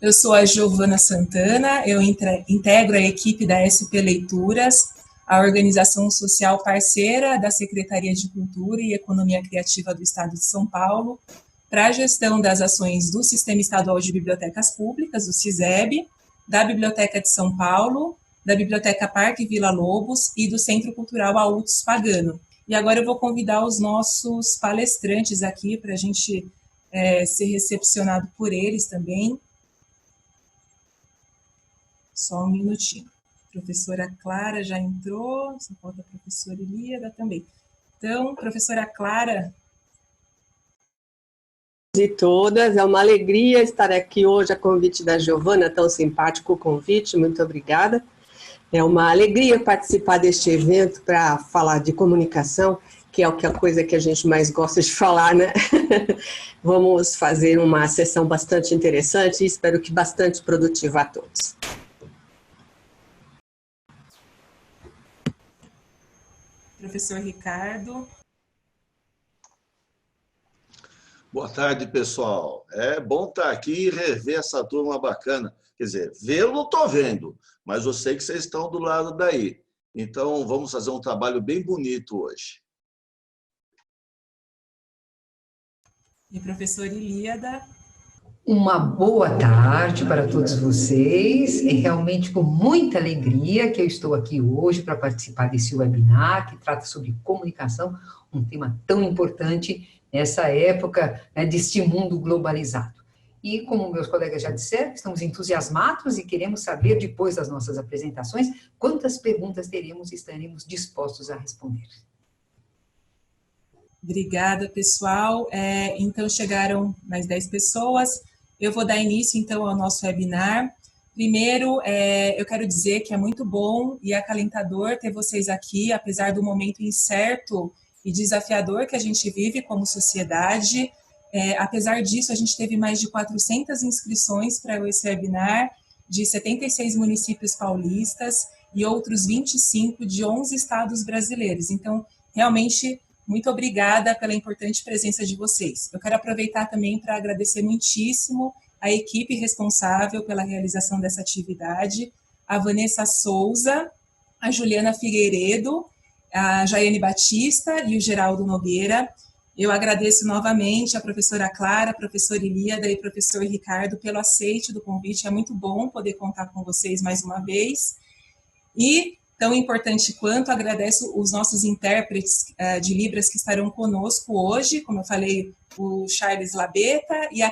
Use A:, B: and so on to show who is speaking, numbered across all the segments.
A: Eu sou a Giovana Santana, eu integro a equipe da SP Leituras, a organização social parceira da Secretaria de Cultura e Economia Criativa do Estado de São Paulo, para a gestão das ações do Sistema Estadual de Bibliotecas Públicas, o SISEB, da Biblioteca de São Paulo, da Biblioteca Parque Vila Lobos e do Centro Cultural Aútis Pagano. E agora eu vou convidar os nossos palestrantes aqui para a gente ser recepcionado por eles também. Só um minutinho. A professora Clara já entrou, só falta a professora Ilíada também. Então, professora Clara.
B: E todas, é uma alegria estar aqui hoje a convite da Giovana, tão simpático o convite, muito obrigada. É uma alegria participar deste evento para falar de comunicação, que é a coisa que a gente mais gosta de falar, né? Vamos fazer uma sessão bastante interessante e espero que bastante produtiva a todos.
A: Professor Ricardo.
C: Boa tarde, pessoal. É bom estar aqui e rever essa turma bacana. Quer dizer, vê-lo não estou vendo, mas eu sei que vocês estão do lado daí. Então, vamos fazer um trabalho bem bonito hoje.
A: E professora Ilíada.
D: Uma boa tarde para todos vocês. É realmente com muita alegria que eu estou aqui hoje para participar desse webinar que trata sobre comunicação, um tema tão importante nessa época, né, deste mundo globalizado. E como meus colegas já disseram, estamos entusiasmados e queremos saber, depois das nossas apresentações, quantas perguntas teremos e estaremos dispostos a responder.
A: Obrigada, pessoal. Então, chegaram mais 10 pessoas. Eu vou dar início, então, ao nosso webinar. Primeiro, eu quero dizer que é muito bom e acalentador ter vocês aqui, apesar do momento incerto e desafiador que a gente vive como sociedade. Apesar disso, a gente teve mais de 400 inscrições para esse webinar, de 76 municípios paulistas e outros 25 de 11 estados brasileiros. Então, realmente, muito obrigada pela importante presença de vocês. Eu quero aproveitar também para agradecer muitíssimo a equipe responsável pela realização dessa atividade, a Vanessa Souza, a Juliana Figueiredo, a Jaiane Batista e o Geraldo Nogueira. Eu agradeço novamente a professora Clara, a professora Ilíada e o professor Ricardo pelo aceite do convite. É muito bom poder contar com vocês mais uma vez. E, tão importante quanto, agradeço os nossos intérpretes de Libras que estarão conosco hoje, como eu falei, o Charles Labeta e a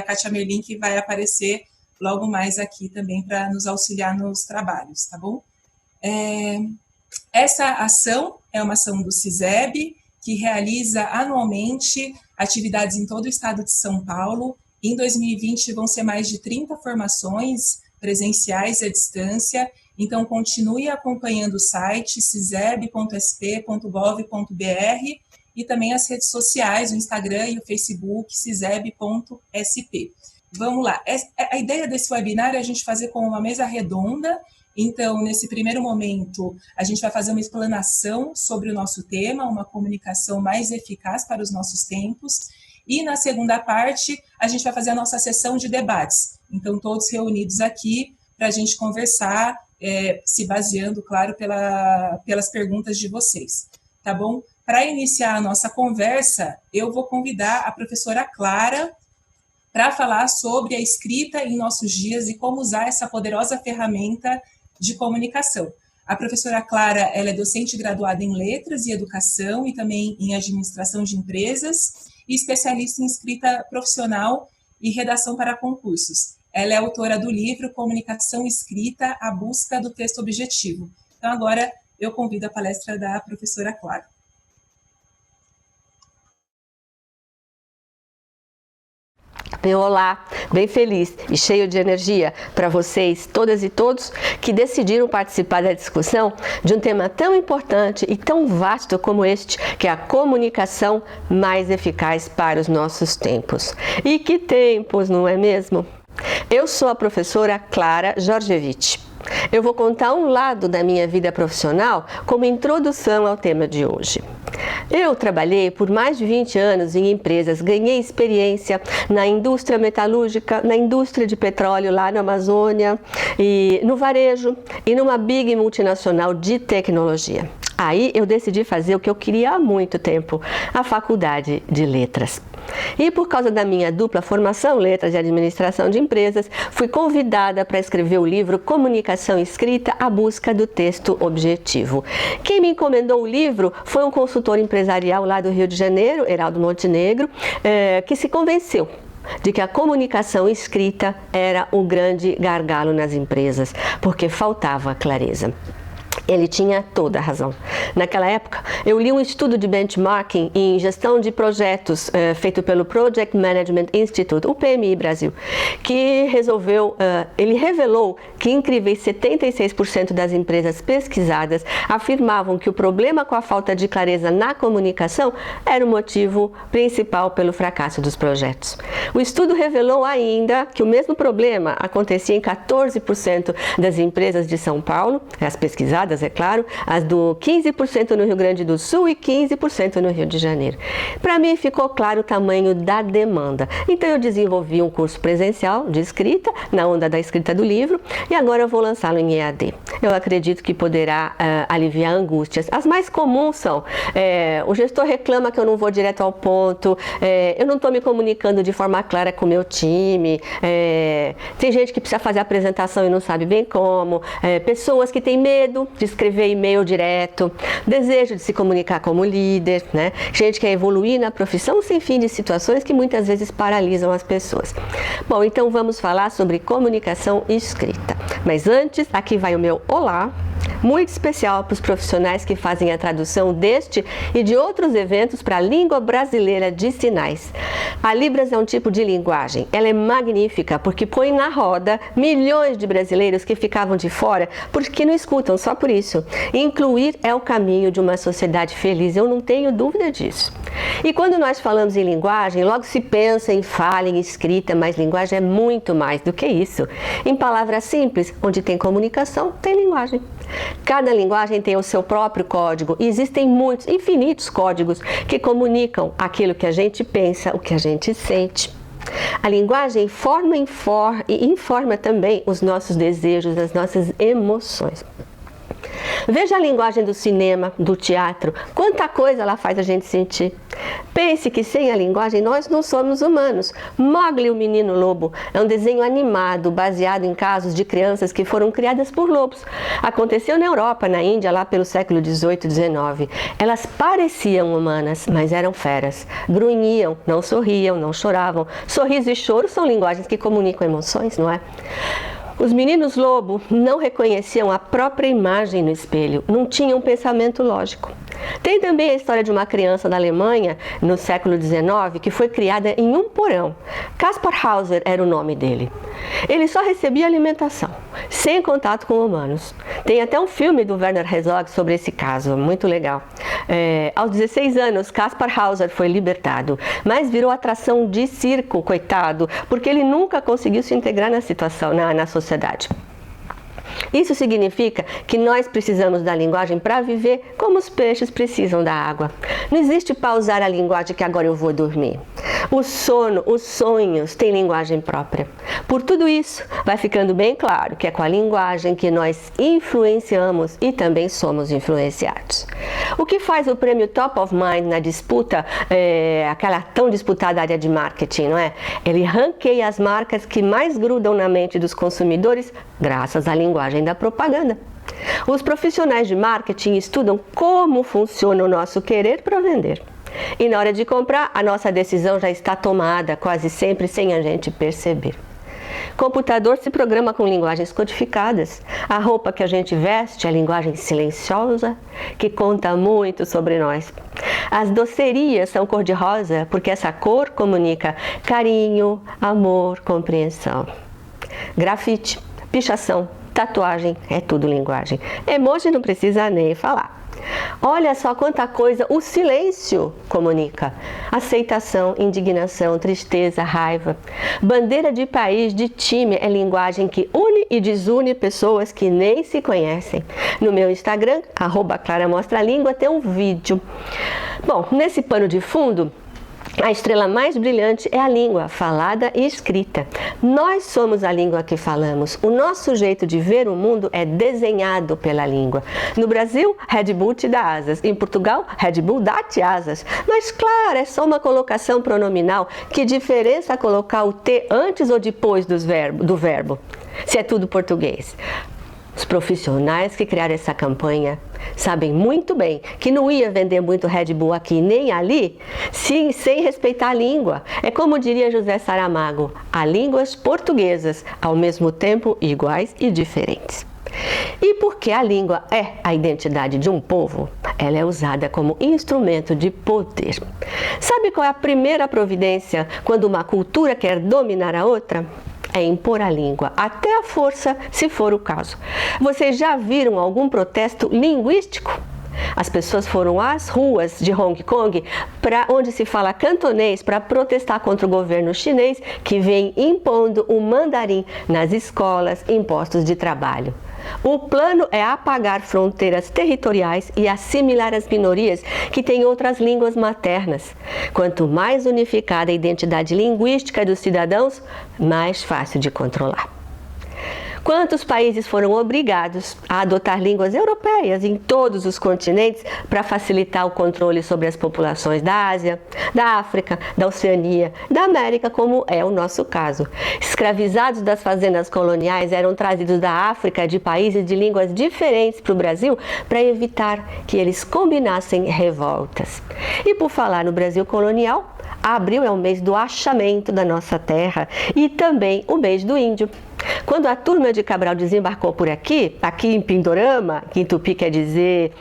A: Kátia Merlin, que vai aparecer logo mais aqui também para nos auxiliar nos trabalhos, tá bom? Essa ação é uma ação do SISEB, que realiza anualmente atividades em todo o estado de São Paulo. Em 2020 vão ser mais de 30 formações presenciais à distância. Então, continue acompanhando o site siseb.sp.gov.br e também as redes sociais, o Instagram e o Facebook, siseb.sp. Vamos lá. A ideia desse webinar é a gente fazer com uma mesa redonda. Então, nesse primeiro momento, a gente vai fazer uma explanação sobre o nosso tema, uma comunicação mais eficaz para os nossos tempos. E na segunda parte, a gente vai fazer a nossa sessão de debates. Então, todos reunidos aqui para a gente conversar, se baseando, claro, pelas perguntas de vocês, tá bom? Para iniciar a nossa conversa, eu vou convidar a professora Clara para falar sobre a escrita em nossos dias e como usar essa poderosa ferramenta de comunicação. A professora Clara, ela é docente graduada em Letras e Educação e também em Administração de Empresas e especialista em escrita profissional e redação para concursos. Ela é autora do livro Comunicação Escrita, a busca do texto objetivo. Então, agora eu convido a palestra da professora Clara.
E: Olá, bem feliz e cheio de energia para vocês, todas e todos, que decidiram participar da discussão de um tema tão importante e tão vasto como este, que é a comunicação mais eficaz para os nossos tempos. E que tempos, não é mesmo? Eu sou a professora Clara Georgievich. eu vou contar um lado da minha vida profissional como introdução ao tema de hoje. Eu trabalhei por mais de 20 anos em empresas, ganhei experiência na indústria metalúrgica, na indústria de petróleo lá na Amazônia, e no varejo e numa big multinacional de tecnologia. Aí eu decidi fazer o que eu queria há muito tempo, a faculdade de letras. E por causa da minha dupla formação, letras e administração de empresas, fui convidada para escrever o livro Comunicação Escrita, a busca do texto objetivo. Quem me encomendou o livro foi um consultor empresarial lá do Rio de Janeiro, Heraldo Montenegro, que se convenceu de que a comunicação escrita era o grande gargalo nas empresas, porque faltava clareza. Ele tinha toda a razão. Naquela época, eu li um estudo de benchmarking em gestão de projetos feito pelo Project Management Institute, o PMI Brasil, que ele revelou que incríveis 76% das empresas pesquisadas afirmavam que o problema com a falta de clareza na comunicação era o motivo principal pelo fracasso dos projetos. O estudo revelou ainda que o mesmo problema acontecia em 14% das empresas de São Paulo, as pesquisadas, é claro, as do 15% no Rio Grande do Sul e 15% no Rio de Janeiro. Para mim ficou claro o tamanho da demanda. Então eu desenvolvi um curso presencial de escrita, na onda da escrita do livro, e agora eu vou lançá-lo em EAD. Eu acredito que poderá aliviar angústias. As mais comuns são, o gestor reclama que eu não vou direto ao ponto, eu não estou me comunicando de forma clara com o meu time, tem gente que precisa fazer a apresentação e não sabe bem como, pessoas que têm medo de escrever e-mail direto, desejo de se comunicar como líder, né? Gente que quer evoluir na profissão, sem fim de situações que muitas vezes paralisam as pessoas. Bom, então vamos falar sobre comunicação escrita. Mas antes, aqui vai o meu olá, muito especial para os profissionais que fazem a tradução deste e de outros eventos para a língua brasileira de sinais. A Libras é um tipo de linguagem. Ela é magnífica porque põe na roda milhões de brasileiros que ficavam de fora porque não escutam, só por isso. Incluir é o caminho de uma sociedade feliz, eu não tenho dúvida disso. E quando nós falamos em linguagem, logo se pensa em fala, em escrita, mas linguagem é muito mais do que isso. Em palavras simples, onde tem comunicação, tem linguagem. Cada linguagem tem o seu próprio código e existem muitos, infinitos códigos que comunicam aquilo que a gente pensa, o que a gente sente. A linguagem forma e informa também os nossos desejos, as nossas emoções. Veja a linguagem do cinema, do teatro, quanta coisa ela faz a gente sentir. Pense que sem a linguagem nós não somos humanos. Mowgli, o Menino Lobo, é um desenho animado baseado em casos de crianças que foram criadas por lobos. Aconteceu na Europa, na Índia, lá pelo século XVIII e XIX. Elas pareciam humanas, mas eram feras. Grunhiam, não sorriam, não choravam. Sorriso e choro são linguagens que comunicam emoções, não é? Os meninos lobo não reconheciam a própria imagem no espelho, não tinham pensamento lógico. Tem também a história de uma criança da Alemanha, no século XIX, que foi criada em um porão. Kaspar Hauser era o nome dele. Ele só recebia alimentação, sem contato com humanos. Tem até um filme do Werner Herzog sobre esse caso, muito legal. Aos 16 anos, Kaspar Hauser foi libertado, mas virou atração de circo, coitado, porque ele nunca conseguiu se integrar na situação, na sociedade. Isso significa que nós precisamos da linguagem para viver como os peixes precisam da água. Não existe pausar a linguagem que agora eu vou dormir. O sono, os sonhos têm linguagem própria. Por tudo isso, vai ficando bem claro que é com a linguagem que nós influenciamos e também somos influenciados. O que faz o prêmio Top of Mind na disputa, aquela tão disputada área de marketing, não é? Ele ranqueia as marcas que mais grudam na mente dos consumidores graças à linguagem da propaganda. Os profissionais de marketing estudam como funciona o nosso querer para vender. E na hora de comprar, a nossa decisão já está tomada, quase sempre sem a gente perceber. Computador se programa com linguagens codificadas. A roupa que a gente veste é a linguagem silenciosa, que conta muito sobre nós. As docerias são cor-de-rosa, porque essa cor comunica carinho, amor, compreensão. Grafite, pichação, Tatuagem é tudo linguagem. Emoji não precisa nem falar. Olha só quanta coisa o silêncio comunica. Aceitação, indignação, tristeza, raiva. Bandeira de país, de time é linguagem que une e desune pessoas que nem se conhecem. No meu Instagram, @ClaraMostraLíngua, tem um vídeo. Bom, nesse pano de fundo, a estrela mais brilhante é a língua, falada e escrita. Nós somos a língua que falamos. O nosso jeito de ver o mundo é desenhado pela língua. No Brasil, Red Bull te dá asas. Em Portugal, Red Bull dá-te asas. Mas claro, é só uma colocação pronominal. Que diferença colocar o T antes ou depois do verbo? Se é tudo português. Os profissionais que criaram essa campanha sabem muito bem que não ia vender muito Red Bull aqui nem ali, sim, sem respeitar a língua. É como diria José Saramago, há línguas portuguesas, ao mesmo tempo iguais e diferentes. E porque a língua é a identidade de um povo, ela é usada como instrumento de poder. Sabe qual é a primeira providência quando uma cultura quer dominar a outra? É impor a língua, até a força, se for o caso. Vocês já viram algum protesto linguístico? As pessoas foram às ruas de Hong Kong, onde se fala cantonês, para protestar contra o governo chinês que vem impondo o mandarim nas escolas, em postos de trabalho. O plano é apagar fronteiras territoriais e assimilar as minorias que têm outras línguas maternas. Quanto mais unificada a identidade linguística dos cidadãos, mais fácil de controlar. Quantos países foram obrigados a adotar línguas europeias em todos os continentes para facilitar o controle sobre as populações da Ásia, da África, da Oceania, da América, como é o nosso caso? Escravizados das fazendas coloniais eram trazidos da África, de países de línguas diferentes para o Brasil, para evitar que eles combinassem revoltas. E por falar no Brasil colonial, abril é o mês do achamento da nossa terra e também o mês do índio. Quando a turma de Cabral desembarcou por aqui em Pindorama, que em Tupi quer dizer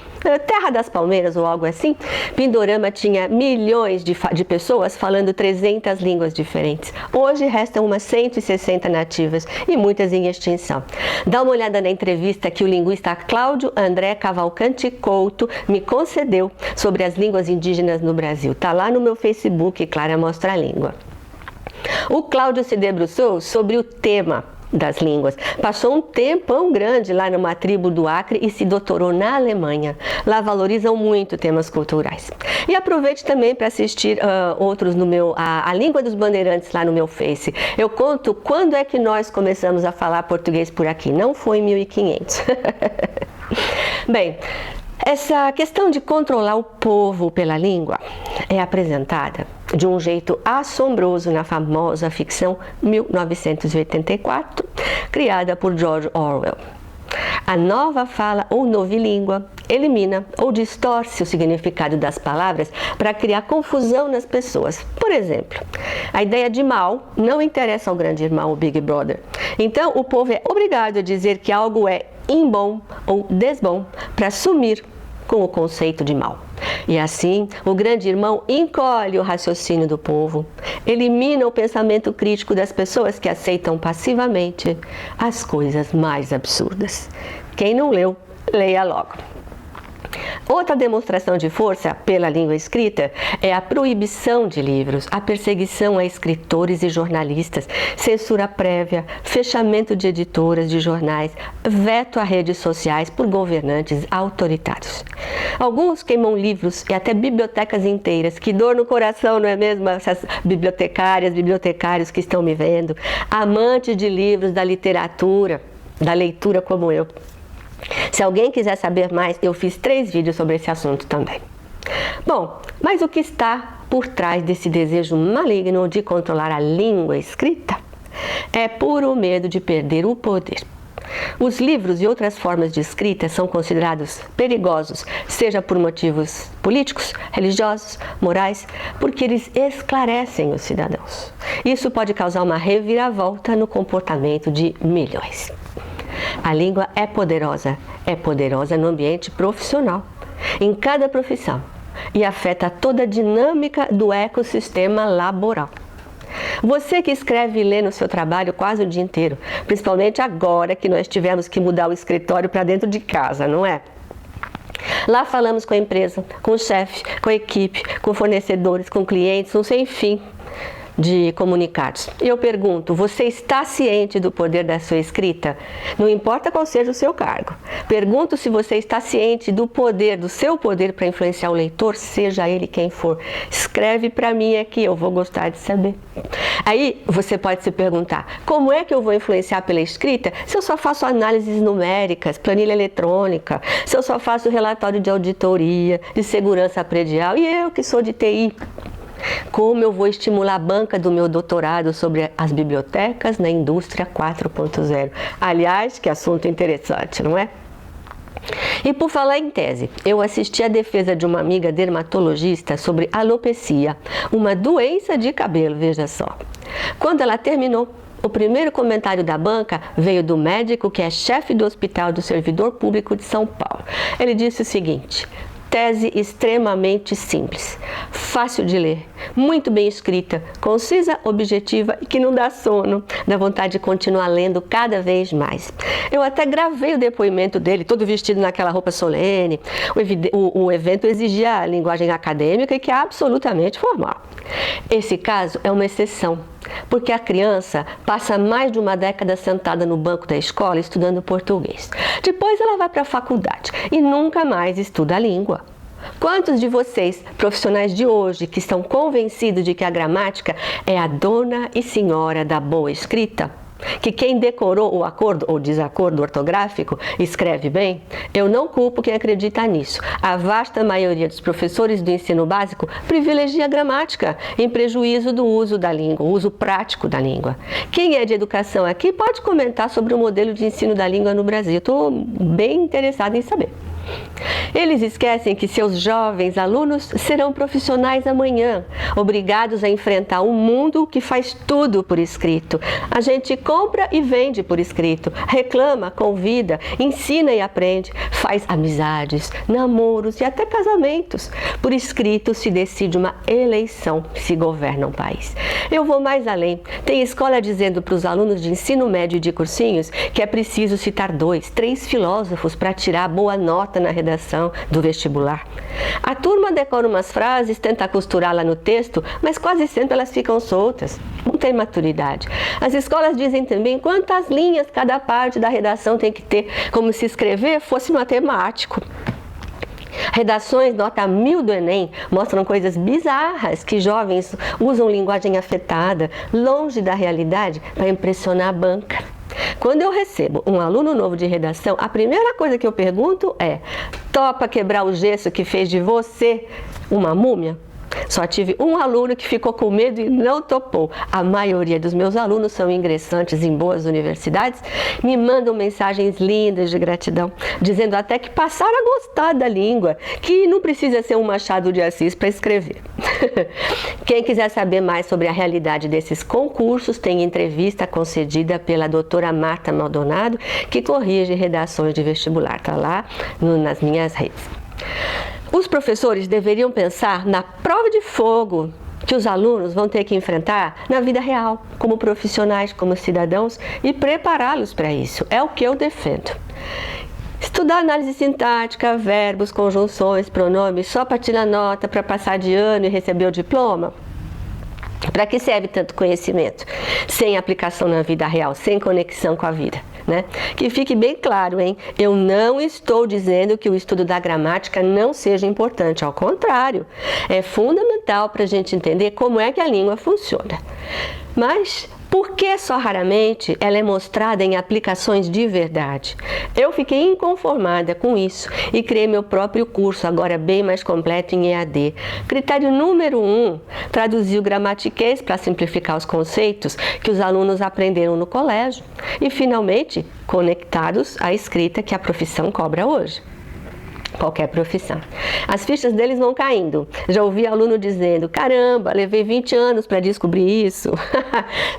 E: Terra das Palmeiras ou algo assim, Pindorama tinha milhões de pessoas falando 300 línguas diferentes. Hoje restam umas 160 nativas e muitas em extinção. Dá uma olhada na entrevista que o linguista Cláudio André Cavalcante Couto me concedeu sobre as línguas indígenas no Brasil. Tá lá no meu Facebook, Clara Mostra a Língua. O Cláudio se debruçou sobre o tema das línguas. Passou um tempão grande lá numa tribo do Acre e se doutorou na Alemanha. Lá valorizam muito temas culturais. E aproveite também para assistir outros no meu a Língua dos Bandeirantes lá no meu Face. Eu conto quando é que nós começamos a falar português por aqui. Não foi em 1500. Bem, essa questão de controlar o povo pela língua é apresentada de um jeito assombroso na famosa ficção 1984, criada por George Orwell. A nova fala ou novilíngua elimina ou distorce o significado das palavras para criar confusão nas pessoas. Por exemplo, a ideia de mal não interessa ao grande irmão, o Big Brother. Então, o povo é obrigado a dizer que algo é imbom ou desbom para sumir com o conceito de mal. E assim, o grande irmão encolhe o raciocínio do povo, elimina o pensamento crítico das pessoas que aceitam passivamente as coisas mais absurdas. Quem não leu, leia logo. Outra demonstração de força pela língua escrita é a proibição de livros, a perseguição a escritores e jornalistas, censura prévia, fechamento de editoras de jornais, veto a redes sociais por governantes autoritários. Alguns queimam livros e até bibliotecas inteiras. Que dor no coração, não é mesmo? Essas bibliotecários que estão me vendo, amantes de livros, da literatura, da leitura como eu. Se alguém quiser saber mais, eu fiz 3 vídeos sobre esse assunto também. Bom, mas o que está por trás desse desejo maligno de controlar a língua escrita? É puro medo de perder o poder. Os livros e outras formas de escrita são considerados perigosos, seja por motivos políticos, religiosos, morais, porque eles esclarecem os cidadãos. Isso pode causar uma reviravolta no comportamento de milhões. A língua é poderosa no ambiente profissional, em cada profissão, e afeta toda a dinâmica do ecossistema laboral. Você que escreve e lê no seu trabalho quase o dia inteiro, principalmente agora que nós tivemos que mudar o escritório para dentro de casa, não é? Lá falamos com a empresa, com o chefe, com a equipe, com fornecedores, com clientes, um sem fim de comunicados. E eu pergunto, você está ciente do poder da sua escrita? Não importa qual seja o seu cargo. Pergunto se você está ciente do poder, do seu poder para influenciar o leitor, seja ele quem for. Escreve para mim aqui, eu vou gostar de saber. Aí você pode se perguntar, como é que eu vou influenciar pela escrita se eu só faço análises numéricas, planilha eletrônica, se eu só faço relatório de auditoria, de segurança predial, e eu que sou de TI? Como eu vou estimular a banca do meu doutorado sobre as bibliotecas na indústria 4.0? Aliás, que assunto interessante, não é? E por falar em tese, eu assisti a defesa de uma amiga dermatologista sobre alopecia, uma doença de cabelo, veja só. Quando ela terminou, o primeiro comentário da banca veio do médico que é chefe do Hospital do Servidor Público de São Paulo. Ele disse o seguinte: tese extremamente simples, fácil de ler, muito bem escrita, concisa, objetiva e que não dá sono, dá vontade de continuar lendo cada vez mais. Eu até gravei o depoimento dele, todo vestido naquela roupa solene. O evento exigia a linguagem acadêmica e que é absolutamente formal. Esse caso é uma exceção, porque a criança passa mais de uma década sentada no banco da escola estudando português. Depois ela vai para a faculdade e nunca mais estuda a língua. Quantos de vocês, profissionais de hoje, que estão convencidos de que a gramática é a dona e senhora da boa escrita? Que quem decorou o acordo ou desacordo ortográfico escreve bem? Eu não culpo quem acredita nisso. A vasta maioria dos professores do ensino básico privilegia a gramática, em prejuízo do uso da língua, o uso prático da língua. Quem é de educação aqui pode comentar sobre o modelo de ensino da língua no Brasil. Estou bem interessada em saber. Eles esquecem que seus jovens alunos serão profissionais amanhã, obrigados a enfrentar um mundo que faz tudo por escrito. A gente compra e vende por escrito, reclama, convida, ensina e aprende, faz amizades, namoros e até casamentos. Por escrito se decide uma eleição, se governa um país. Eu vou mais além. Tem escola dizendo para os alunos de ensino médio e de cursinhos que é preciso citar 2, 3 filósofos para tirar boa nota na redação do vestibular. A turma decora umas frases, tenta costurá-la no texto, mas quase sempre elas ficam soltas. Não tem maturidade. As escolas dizem também quantas linhas cada parte da redação tem que ter, como se escrever fosse matemático. Redações nota 1000 do Enem mostram coisas bizarras, que jovens usam linguagem afetada, longe da realidade, para impressionar a banca. Quando eu recebo um aluno novo de redação, a primeira coisa que eu pergunto é: topa quebrar o gesso que fez de você uma múmia? Só tive um aluno que ficou com medo e não topou. A maioria dos meus alunos são ingressantes em boas universidades, me mandam mensagens lindas de gratidão, dizendo até que passaram a gostar da língua, que não precisa ser um Machado de Assis para escrever. Quem quiser saber mais sobre a realidade desses concursos, tem entrevista concedida pela doutora Marta Maldonado, que corrige redações de vestibular. Está lá nas minhas redes. Os professores deveriam pensar na prova de fogo que os alunos vão ter que enfrentar na vida real, como profissionais, como cidadãos, e prepará-los para isso. É o que eu defendo. Estudar análise sintática, verbos, conjunções, pronomes, só para tirar nota, para passar de ano e receber o diploma? Para que serve tanto conhecimento? Sem aplicação na vida real, sem conexão com a vida, né? Que fique bem claro, hein? Eu não estou dizendo que o estudo da gramática não seja importante, ao contrário, é fundamental para a gente entender como é que a língua funciona. Mas por que só raramente ela é mostrada em aplicações de verdade? Eu fiquei inconformada com isso e criei meu próprio curso, agora bem mais completo em EAD. Critério número 1, traduzir o gramatiquês para simplificar os conceitos que os alunos aprenderam no colégio. E, finalmente, conectados à escrita que a profissão cobra hoje. Qualquer profissão. As fichas deles vão caindo. Já ouvi aluno dizendo: caramba, levei 20 anos para descobrir isso.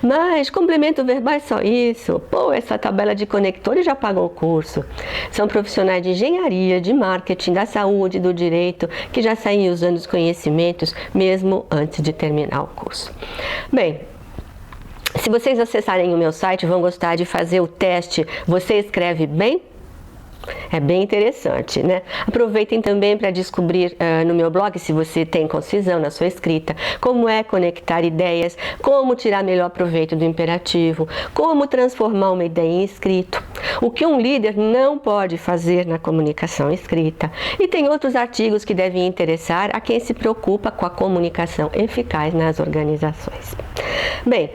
E: Mas complemento verbal é só isso. Pô, essa tabela de conectores já pagou o curso. São profissionais de engenharia, de marketing, da saúde, do direito, que já saem usando os conhecimentos mesmo antes de terminar o curso. Bem, Se vocês acessarem o meu site, vão gostar de fazer o teste Você Escreve Bem? É bem interessante, né? Aproveitem também para descobrir no meu blog, se você tem concisão na sua escrita, como é conectar ideias, como tirar melhor proveito do imperativo, como transformar uma ideia em escrito, o que um líder não pode fazer na comunicação escrita. E tem outros artigos que devem interessar a quem se preocupa com a comunicação eficaz nas organizações. Bem,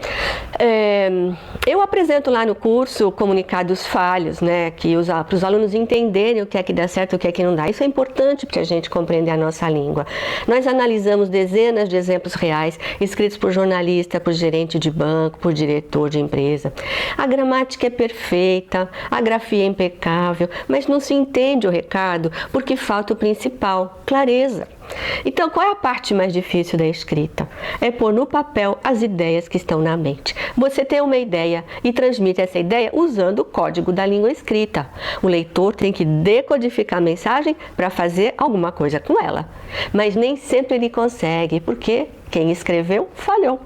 E: eu apresento lá no curso comunicados falhos, né, para os alunos entenderem o que é que dá certo e o que é que não dá. Isso é importante para a gente compreender a nossa língua. Nós analisamos dezenas de exemplos reais, escritos por jornalista, por gerente de banco, por diretor de empresa. A gramática é perfeita, a grafia é impecável, mas não se entende o recado porque falta o principal, clareza. Então, qual é a parte mais difícil da escrita? É pôr no papel as ideias que estão na mente. Você tem uma ideia e transmite essa ideia usando o código da língua escrita. O leitor tem que decodificar a mensagem para fazer alguma coisa com ela. Mas nem sempre ele consegue, porque quem escreveu falhou.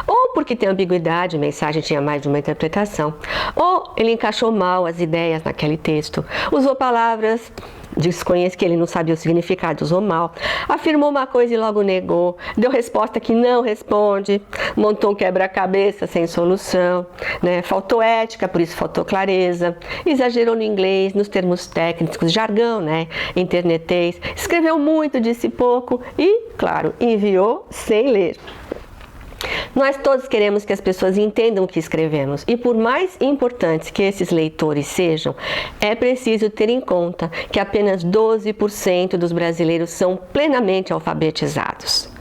E: Ou porque tem ambiguidade, a mensagem tinha mais de uma interpretação. Ou ele encaixou mal as ideias naquele texto, usou palavras que ele não sabia o significado, usou mal, afirmou uma coisa e logo negou, deu resposta que não responde, montou um quebra-cabeça sem solução, né? Faltou ética, por isso faltou clareza, exagerou no inglês, nos termos técnicos, jargão, né? Internetês, escreveu muito, disse pouco e, claro, enviou sem ler. Nós todos queremos que as pessoas entendam o que escrevemos e, por mais importantes que esses leitores sejam, é preciso ter em conta que apenas 12% dos brasileiros são plenamente alfabetizados.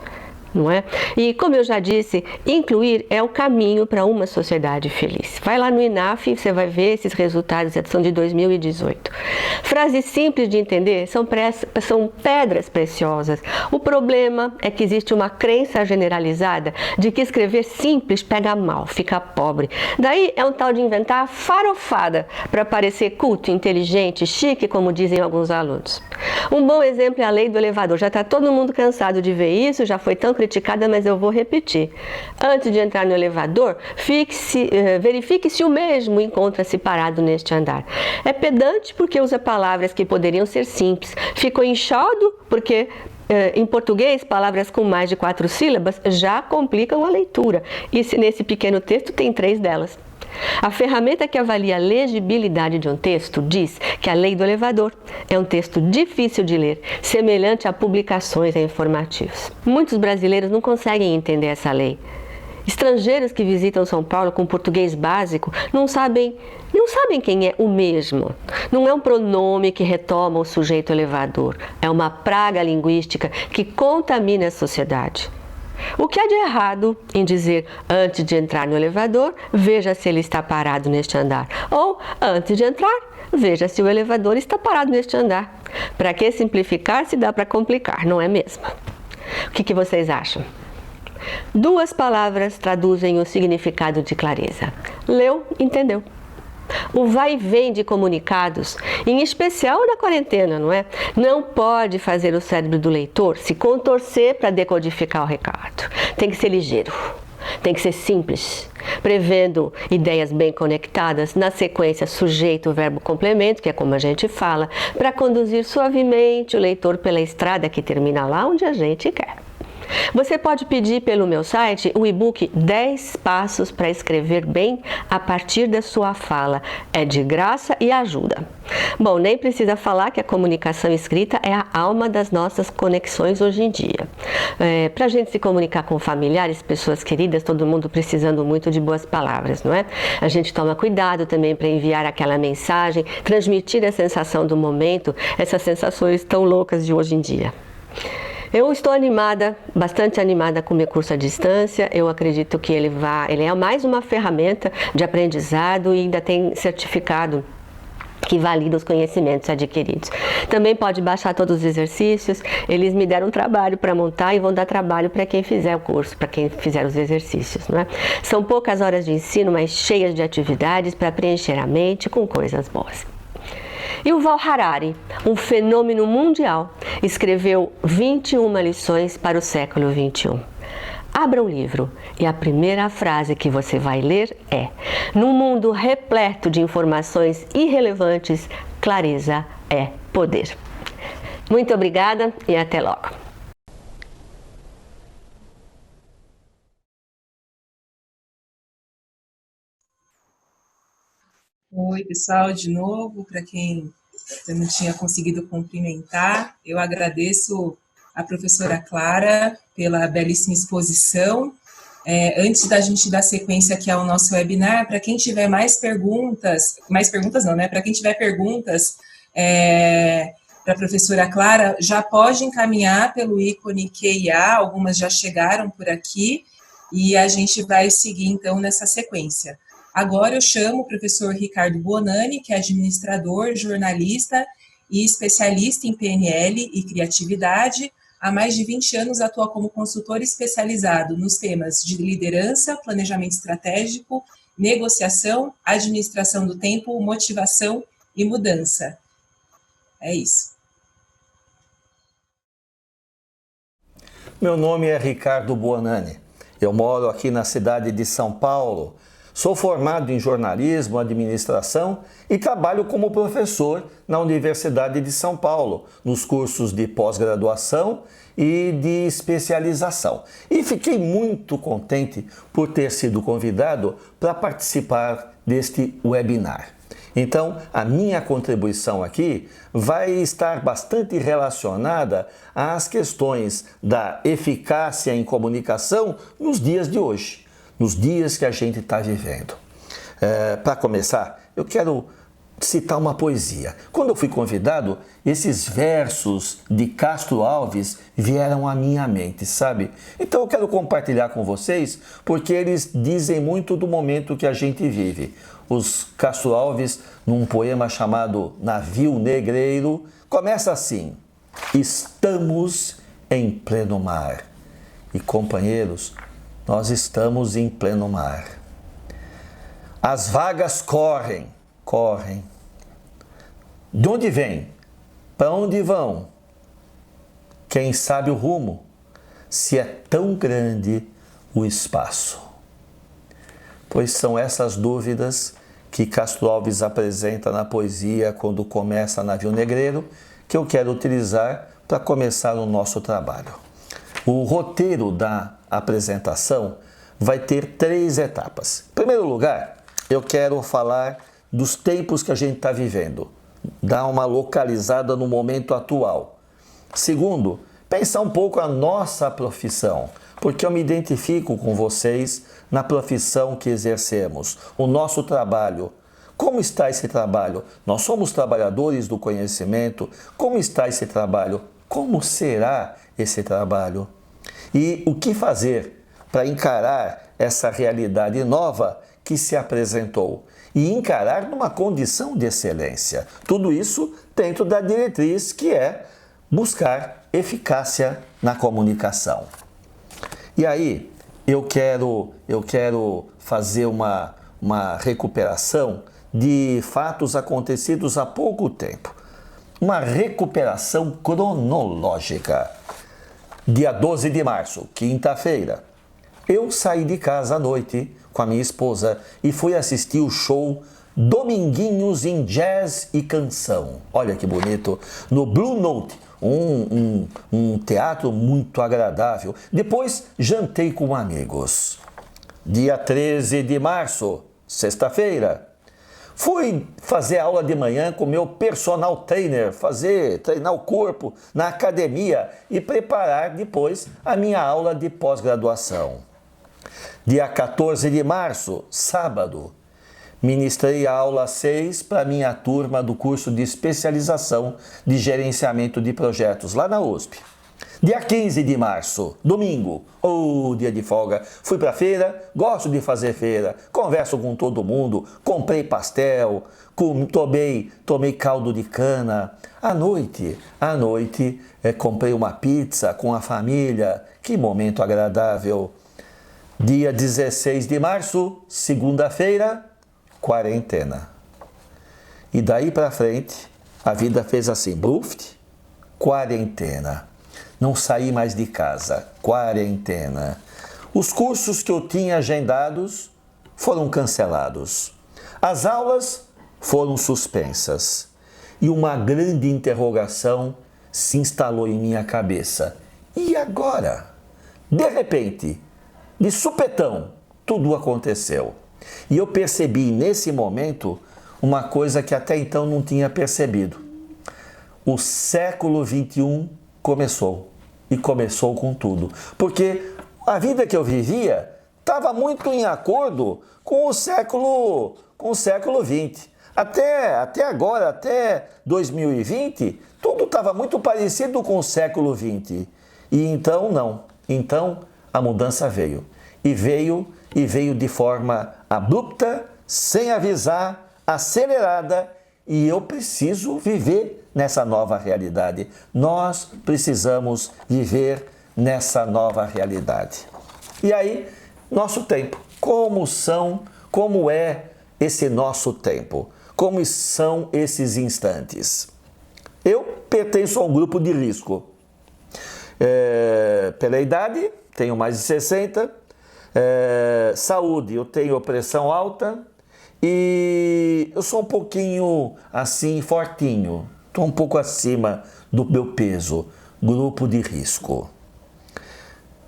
E: Não é? E, como eu já disse, incluir é o caminho para uma sociedade feliz. Vai lá no INAF e você vai ver esses resultados, são de 2018. Frases simples de entender são pedras preciosas. O problema é que existe uma crença generalizada de que escrever simples pega mal, fica pobre. Daí é um tal de inventar farofada para parecer culto, inteligente, chique, como dizem alguns alunos. Um bom exemplo é a lei do elevador. Já está todo mundo cansado de ver isso, já foi tão criticada, mas eu vou repetir. Antes de entrar no elevador, verifique se o mesmo encontra-se parado neste andar. É pedante porque usa palavras que poderiam ser simples. Ficou inchado porque em português, palavras com mais de 4 sílabas já complicam a leitura. E nesse pequeno texto tem 3 delas. A ferramenta que avalia a legibilidade de um texto diz que a lei do elevador é um texto difícil de ler, semelhante a publicações informativas. Muitos brasileiros não conseguem entender essa lei. Estrangeiros que visitam São Paulo com português básico não sabem quem é o mesmo. Não é um pronome que retoma o sujeito elevador. É uma praga linguística que contamina a sociedade. O que há de errado em dizer, antes de entrar no elevador, veja se ele está parado neste andar. Ou, antes de entrar, veja se o elevador está parado neste andar. Para que simplificar se dá para complicar, não é mesmo? O que vocês acham? 2 palavras traduzem o significado de clareza. Leu, entendeu. O vai e vem de comunicados, em especial na quarentena, não pode fazer o cérebro do leitor se contorcer para decodificar o recado. Tem que ser ligeiro, tem que ser simples, prevendo ideias bem conectadas, na sequência sujeito, verbo, complemento, que é como a gente fala, para conduzir suavemente o leitor pela estrada que termina lá onde a gente quer. Você pode pedir pelo meu site o e-book 10 passos para escrever bem a partir da sua fala. É de graça e ajuda. Bom, nem precisa falar que a comunicação escrita é a alma das nossas conexões hoje em dia. Para a gente se comunicar com familiares, pessoas queridas, todo mundo precisando muito de boas palavras, não é? A gente toma cuidado também para enviar aquela mensagem, transmitir a sensação do momento, essas sensações tão loucas de hoje em dia. Eu estou bastante animada com o meu curso à distância. Eu acredito que ele é mais uma ferramenta de aprendizado e ainda tem certificado que valida os conhecimentos adquiridos. Também pode baixar todos os exercícios. Eles me deram trabalho para montar e vão dar trabalho para quem fizer o curso, para quem fizer os exercícios, não é? São poucas horas de ensino, mas cheias de atividades para preencher a mente com coisas boas. Yuval Harari, um fenômeno mundial, escreveu 21 lições para o século XXI. Abra um livro e a primeira frase que você vai ler é: num mundo repleto de informações irrelevantes, clareza é poder. Muito obrigada e até logo.
A: Oi, pessoal, de novo, para quem eu não tinha conseguido cumprimentar, eu agradeço a professora Clara pela belíssima exposição. Antes da gente dar sequência aqui ao nosso webinar, para quem tiver mais perguntas não, né? Para quem tiver perguntas para a professora Clara, já pode encaminhar pelo ícone QIA, algumas já chegaram por aqui, e a gente vai seguir então nessa sequência. Agora eu chamo o professor Ricardo Buonanni, que é administrador, jornalista e especialista em PNL e criatividade. Há mais de 20 anos atua como consultor especializado nos temas de liderança, planejamento estratégico, negociação, administração do tempo, motivação e mudança. É isso.
F: Meu nome é Ricardo Buonanni. Eu moro aqui na cidade de São Paulo. Sou formado em jornalismo, administração e trabalho como professor na Universidade de São Paulo, nos cursos de pós-graduação e de especialização. E fiquei muito contente por ter sido convidado para participar deste webinar. Então, a minha contribuição aqui vai estar bastante relacionada às questões da eficácia em comunicação nos dias de hoje, nos dias que a gente está vivendo. Para começar, eu quero citar uma poesia. Quando eu fui convidado, esses versos de Castro Alves vieram à minha mente, sabe? Então eu quero compartilhar com vocês, porque eles dizem muito do momento que a gente vive. Os Castro Alves, num poema chamado Navio Negreiro, começa assim: estamos em pleno mar. E companheiros, nós estamos em pleno mar. As vagas correm. De onde vêm? Para onde vão? Quem sabe o rumo? Se é tão grande o espaço. Pois são essas dúvidas que Castro Alves apresenta na poesia quando começa Navio Negreiro, que eu quero utilizar para começar o nosso trabalho. O roteiro da apresentação vai ter 3 etapas. Em primeiro lugar, eu quero falar dos tempos que a gente está vivendo, dar uma localizada no momento atual. Segundo, pensar um pouco a nossa profissão, porque eu me identifico com vocês na profissão que exercemos, o nosso trabalho. Como está esse trabalho? Nós somos trabalhadores do conhecimento. Como está esse trabalho? Como será esse trabalho? E o que fazer para encarar essa realidade nova que se apresentou e encarar numa condição de excelência? Tudo isso dentro da diretriz que é buscar eficácia na comunicação. E aí, eu quero fazer uma recuperação de fatos acontecidos há pouco tempo. Uma recuperação cronológica. Dia 12 de março, quinta-feira, eu saí de casa à noite com a minha esposa e fui assistir o show Dominguinhos em Jazz e Canção. Olha que bonito, no Blue Note, um teatro muito agradável. Depois jantei com amigos. Dia 13 de março, sexta-feira, fui fazer aula de manhã com meu personal trainer, treinar o corpo na academia e preparar depois a minha aula de pós-graduação. Dia 14 de março, sábado, ministrei a aula 6 para a minha turma do curso de especialização de gerenciamento de projetos lá na USP. Dia 15 de março, domingo, dia de folga, fui para a feira, gosto de fazer feira, converso com todo mundo, comprei pastel, tomei caldo de cana. À noite, comprei uma pizza com a família, que momento agradável. Dia 16 de março, segunda-feira, quarentena. E daí para frente, a vida fez assim, bluft, quarentena. Não saí mais de casa, quarentena. Os cursos que eu tinha agendados foram cancelados. As aulas foram suspensas. E uma grande interrogação se instalou em minha cabeça. E agora? De repente, de supetão, tudo aconteceu. E eu percebi nesse momento uma coisa que até então não tinha percebido. O século XXI começou. E começou com tudo. Porque a vida que eu vivia estava muito em acordo com o século XX. Até agora, até 2020, tudo estava muito parecido com o século XX. E então não. Então a mudança veio. E veio de forma abrupta, sem avisar, acelerada, e eu preciso viver nessa nova realidade. Nós precisamos viver nessa nova realidade. E aí, nosso tempo. Como é esse nosso tempo? Como são esses instantes? Eu pertenço a um grupo de risco. Pela idade, tenho mais de 60. Saúde, eu tenho pressão alta. E eu sou um pouquinho assim, fortinho. Estou um pouco acima do meu peso. Grupo de risco.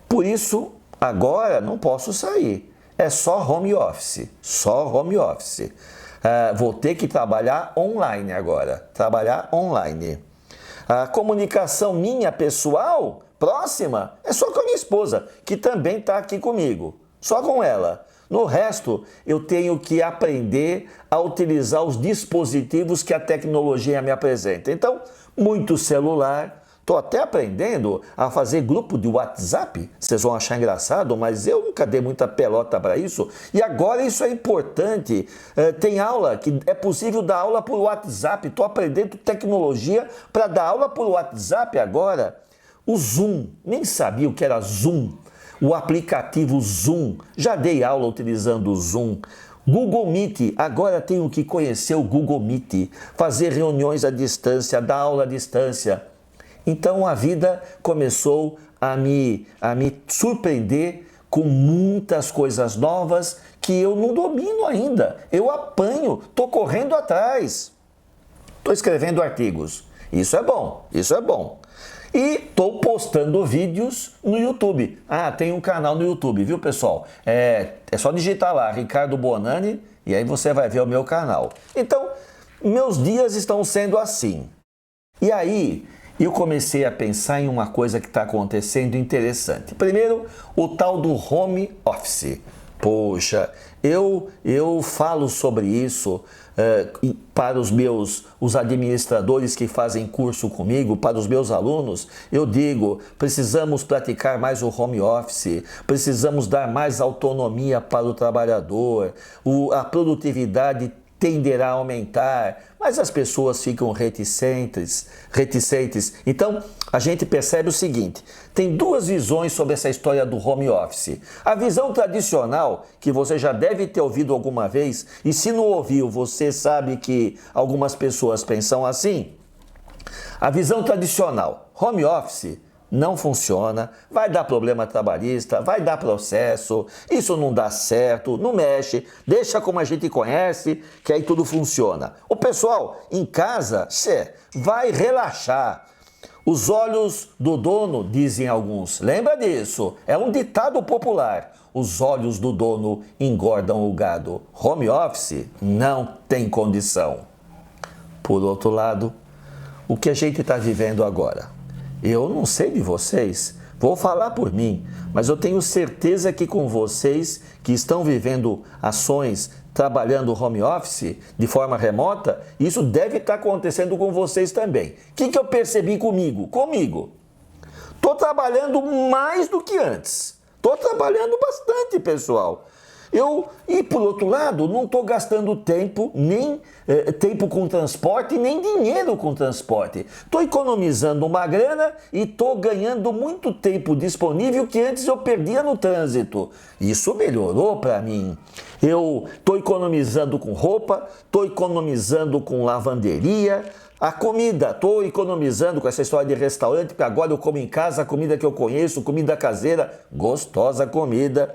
F: Por isso, agora não posso sair. É só home office. Só home office. Vou ter que trabalhar online agora. Trabalhar online. A comunicação minha pessoal, próxima, é só com a minha esposa, que também está aqui comigo. Só com ela. No resto, eu tenho que aprender a utilizar os dispositivos que a tecnologia me apresenta. Então, muito celular. Estou até aprendendo a fazer grupo de WhatsApp. Vocês vão achar engraçado, mas eu nunca dei muita pelota para isso. E agora isso é importante. Tem aula que é possível dar aula por WhatsApp. Estou aprendendo tecnologia para dar aula por WhatsApp agora. O Zoom, nem sabia o que era Zoom. O aplicativo Zoom, já dei aula utilizando o Zoom. Google Meet, agora tenho que conhecer o Google Meet, fazer reuniões à distância, dar aula à distância. Então a vida começou a me surpreender com muitas coisas novas que eu não domino ainda. Eu apanho, estou correndo atrás. Estou escrevendo artigos. Isso é bom, isso é bom. E estou postando vídeos no YouTube. Tem um canal no YouTube, viu, pessoal? É só digitar lá, Ricardo Bonani, e aí você vai ver o meu canal. Então, meus dias estão sendo assim. E aí, eu comecei a pensar em uma coisa que está acontecendo interessante. Primeiro, o tal do home office. Poxa, eu falo sobre isso para os administradores que fazem curso comigo, para os meus alunos. Eu digo, precisamos praticar mais o home office, precisamos dar mais autonomia para o trabalhador, a produtividade tenderá a aumentar, mas as pessoas ficam reticentes. Então, a gente percebe o seguinte, tem duas visões sobre essa história do home office. A visão tradicional, que você já deve ter ouvido alguma vez, e se não ouviu, você sabe que algumas pessoas pensam assim. A visão tradicional, home office, não funciona, vai dar problema trabalhista, vai dar processo, isso não dá certo, não mexe, deixa como a gente conhece, que aí tudo funciona. O pessoal em casa, vai relaxar. Os olhos do dono, dizem alguns, lembra disso? É um ditado popular. Os olhos do dono engordam o gado. Home office não tem condição. Por outro lado, o que a gente está vivendo agora? Eu não sei de vocês, vou falar por mim, mas eu tenho certeza que com vocês que estão vivendo ações, trabalhando home office de forma remota, isso deve estar acontecendo com vocês também. O que eu percebi comigo? Estou trabalhando mais do que antes. Estou trabalhando bastante, pessoal. E por outro lado, não estou gastando tempo, nem tempo com transporte, nem dinheiro com transporte. Estou economizando uma grana e estou ganhando muito tempo disponível que antes eu perdia no trânsito. Isso melhorou para mim. Eu estou economizando com roupa, estou economizando com lavanderia. A comida, estou economizando com essa história de restaurante, porque agora eu como em casa a comida que eu conheço, comida caseira, gostosa comida.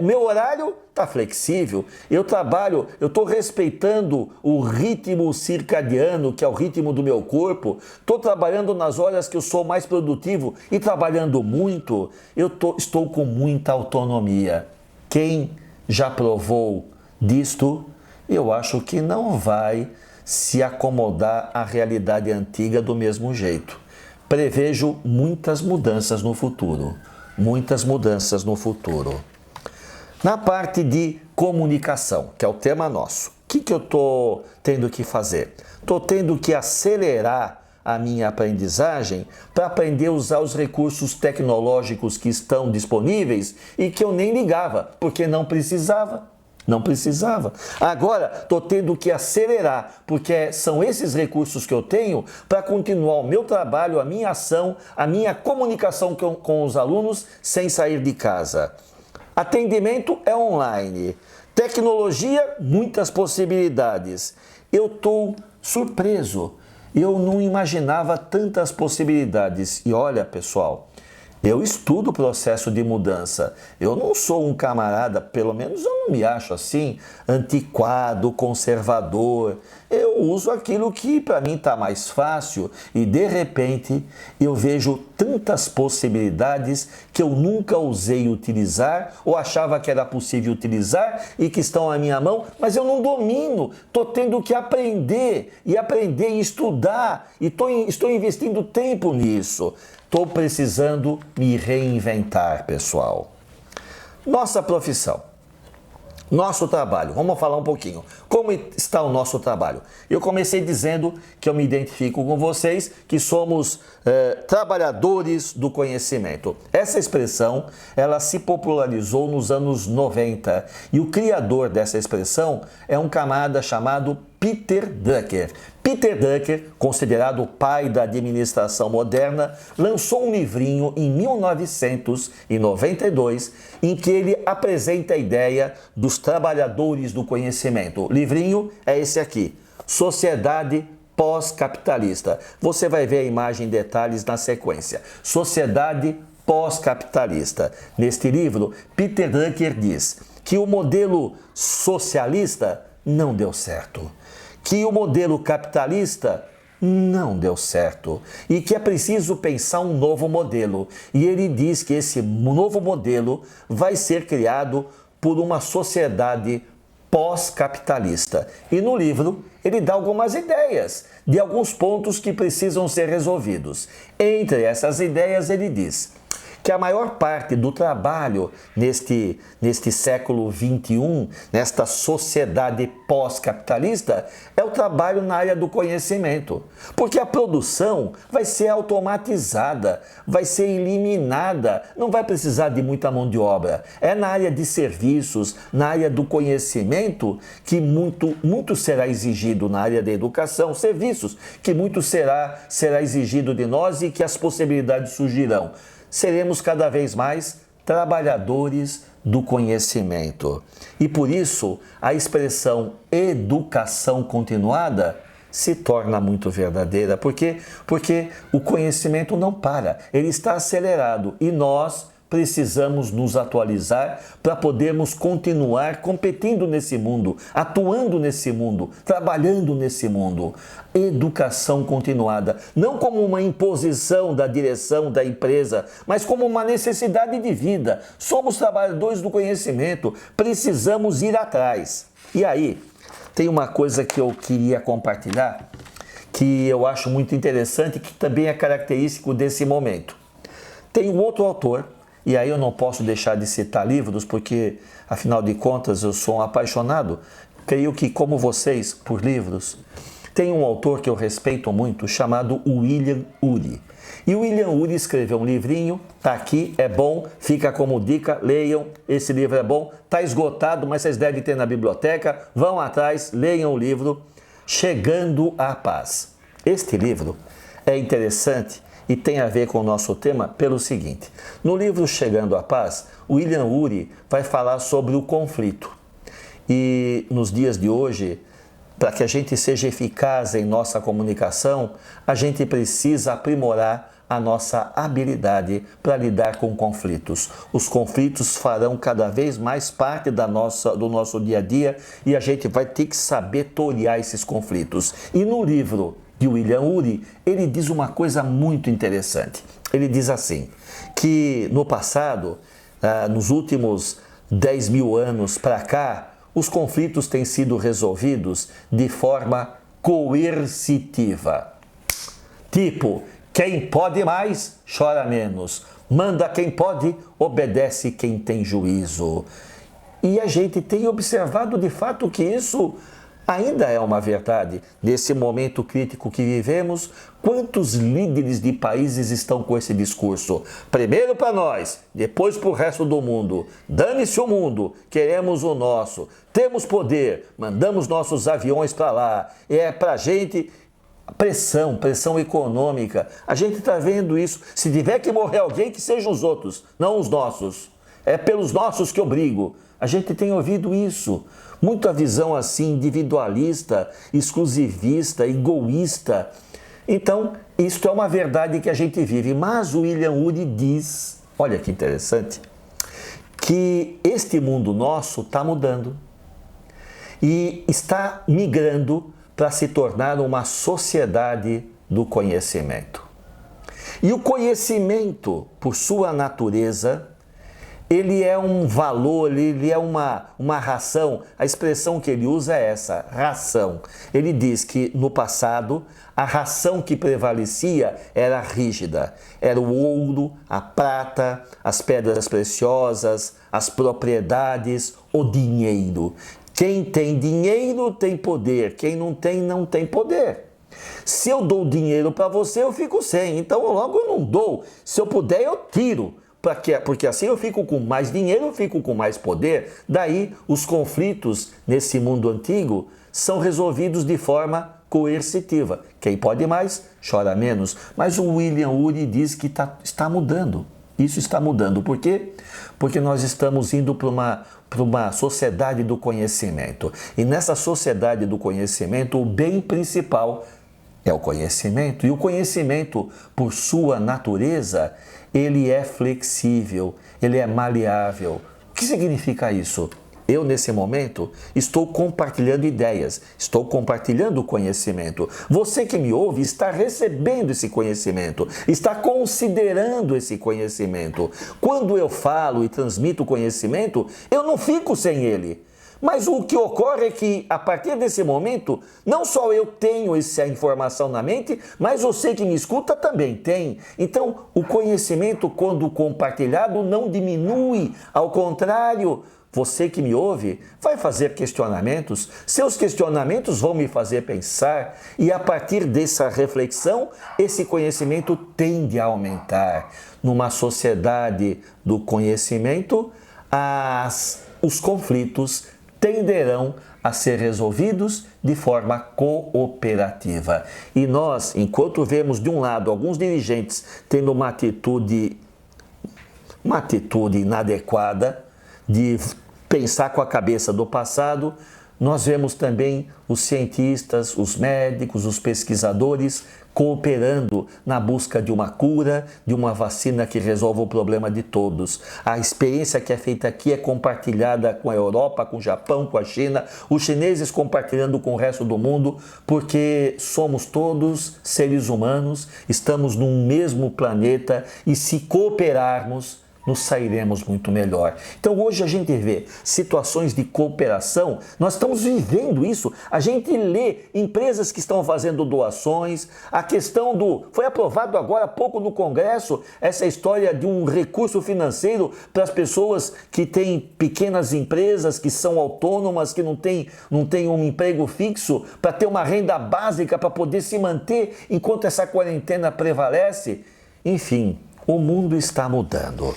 F: Meu horário está flexível, eu trabalho, eu estou respeitando o ritmo circadiano, que é o ritmo do meu corpo, estou trabalhando nas horas que eu sou mais produtivo e trabalhando muito, estou com muita autonomia. Quem já provou disto, eu acho que não vai se acomodar à realidade antiga do mesmo jeito. Prevejo muitas mudanças no futuro. Muitas mudanças no futuro. Na parte de comunicação, que é o tema nosso, o que eu estou tendo que fazer? Estou tendo que acelerar a minha aprendizagem para aprender a usar os recursos tecnológicos que estão disponíveis e que eu nem ligava, porque não precisava. Não precisava. Agora estou tendo que acelerar, porque são esses recursos que eu tenho para continuar o meu trabalho, a minha ação, a minha comunicação com os alunos sem sair de casa. Atendimento é online. Tecnologia, muitas possibilidades. Eu estou surpreso. Eu não imaginava tantas possibilidades. E olha, pessoal, eu estudo o processo de mudança. Eu não sou um camarada, pelo menos eu não me acho assim, antiquado, conservador. Eu uso aquilo que para mim está mais fácil e de repente eu vejo tantas possibilidades que eu nunca usei utilizar ou achava que era possível utilizar e que estão à minha mão, mas eu não domino. Estou tendo que aprender e estudar e estou investindo tempo nisso. Estou precisando me reinventar, pessoal. Nossa profissão, nosso trabalho, vamos falar um pouquinho. Como está o nosso trabalho? Eu comecei dizendo que eu me identifico com vocês, que somos trabalhadores do conhecimento. Essa expressão, ela se popularizou nos anos 90 e o criador dessa expressão é um camarada chamado Peter Drucker. Peter Drucker, considerado o pai da administração moderna, lançou um livrinho em 1992 em que ele apresenta a ideia dos trabalhadores do conhecimento. O livrinho é esse aqui, Sociedade Pós-Capitalista. Você vai ver a imagem em detalhes na sequência. Sociedade Pós-Capitalista. Neste livro, Peter Drucker diz que o modelo socialista não deu certo, que o modelo capitalista não deu certo e que é preciso pensar um novo modelo. E ele diz que esse novo modelo vai ser criado por uma sociedade pós-capitalista. E no livro ele dá algumas ideias de alguns pontos que precisam ser resolvidos. Entre essas ideias ele diz que a maior parte do trabalho neste século XXI, nesta sociedade pós-capitalista, é o trabalho na área do conhecimento. Porque a produção vai ser automatizada, vai ser eliminada, não vai precisar de muita mão de obra. É na área de serviços, na área do conhecimento, que muito será exigido na área da educação, serviços, que muito será exigido de nós e que as possibilidades surgirão. Seremos cada vez mais trabalhadores do conhecimento. E por isso, a expressão educação continuada se torna muito verdadeira. Porque o conhecimento não para, ele está acelerado e nós precisamos nos atualizar para podermos continuar competindo nesse mundo, atuando nesse mundo, trabalhando nesse mundo. Educação continuada, não como uma imposição da direção da empresa, mas como uma necessidade de vida. Somos trabalhadores do conhecimento, precisamos ir atrás. E aí, tem uma coisa que eu queria compartilhar, que eu acho muito interessante, que também é característico desse momento. Tem um outro autor, e aí eu não posso deixar de citar livros, porque, afinal de contas, eu sou um apaixonado, creio que, como vocês, por livros. Tem um autor que eu respeito muito, chamado William Ury. E o William Ury escreveu um livrinho, tá aqui, é bom, fica como dica, leiam, esse livro é bom, tá esgotado, mas vocês devem ter na biblioteca, vão atrás, leiam o livro, Chegando à Paz. Este livro é interessante e tem a ver com o nosso tema pelo seguinte. No livro Chegando à Paz, William Ury vai falar sobre o conflito. E nos dias de hoje, para que a gente seja eficaz em nossa comunicação, a gente precisa aprimorar a nossa habilidade para lidar com conflitos. Os conflitos farão cada vez mais parte do nosso dia a dia e a gente vai ter que saber torear esses conflitos. E no livro de William Ury, ele diz uma coisa muito interessante. Ele diz assim, que no passado, nos últimos 10 mil anos para cá, os conflitos têm sido resolvidos de forma coercitiva. Tipo, quem pode mais, chora menos. Manda quem pode, obedece quem tem juízo. E a gente tem observado de fato que isso ainda é uma verdade. Nesse momento crítico que vivemos, quantos líderes de países estão com esse discurso? Primeiro para nós, depois para o resto do mundo. Dane-se o mundo, queremos o nosso. Temos poder, mandamos nossos aviões para lá. É para a gente... pressão econômica. A gente está vendo isso. Se tiver que morrer alguém, que sejam os outros, não os nossos. É pelos nossos que eu brigo. A gente tem ouvido isso. Muita visão assim, individualista, exclusivista, egoísta. Então, isto é uma verdade que a gente vive. Mas o William Ury diz, olha que interessante, que este mundo nosso está mudando. E está migrando para se tornar uma sociedade do conhecimento. E o conhecimento, por sua natureza, ele é um valor, ele é uma ração. A expressão que ele usa é essa, ração. Ele diz que no passado, a ração que prevalecia era rígida. Era o ouro, a prata, as pedras preciosas, as propriedades, o dinheiro. Quem tem dinheiro tem poder, quem não tem poder. Se eu dou dinheiro para você, eu fico sem, então logo eu não dou. Se eu puder, eu tiro, porque assim eu fico com mais dinheiro, eu fico com mais poder. Daí os conflitos nesse mundo antigo são resolvidos de forma coercitiva. Quem pode mais, chora menos. Mas o William Ury diz que está mudando. Isso está mudando. Por quê? Porque nós estamos indo para uma sociedade do conhecimento. E nessa sociedade do conhecimento, o bem principal é o conhecimento. E o conhecimento, por sua natureza, ele é flexível, ele é maleável. O que significa isso? Eu, nesse momento, estou compartilhando ideias, estou compartilhando conhecimento. Você que me ouve está recebendo esse conhecimento, está considerando esse conhecimento. Quando eu falo e transmito conhecimento, eu não fico sem ele. Mas o que ocorre é que, a partir desse momento, não só eu tenho essa informação na mente, mas você que me escuta também tem. Então, o conhecimento, quando compartilhado, não diminui, ao contrário. Você que me ouve vai fazer questionamentos, seus questionamentos vão me fazer pensar e a partir dessa reflexão, esse conhecimento tende a aumentar. Numa sociedade do conhecimento, os conflitos tenderão a ser resolvidos de forma cooperativa. E nós, enquanto vemos de um lado alguns dirigentes tendo uma atitude inadequada, de pensar com a cabeça do passado, nós vemos também os cientistas, os médicos, os pesquisadores cooperando na busca de uma cura, de uma vacina que resolva o problema de todos. A experiência que é feita aqui é compartilhada com a Europa, com o Japão, com a China, os chineses compartilhando com o resto do mundo, porque somos todos seres humanos, estamos num mesmo planeta e se cooperarmos, nos sairemos muito melhor. Então hoje a gente vê situações de cooperação, nós estamos vivendo isso, a gente lê empresas que estão fazendo doações, a questão foi aprovado agora há pouco no Congresso, essa história de um recurso financeiro para as pessoas que têm pequenas empresas, que são autônomas, que não têm um emprego fixo, para ter uma renda básica para poder se manter enquanto essa quarentena prevalece. Enfim, o mundo está mudando.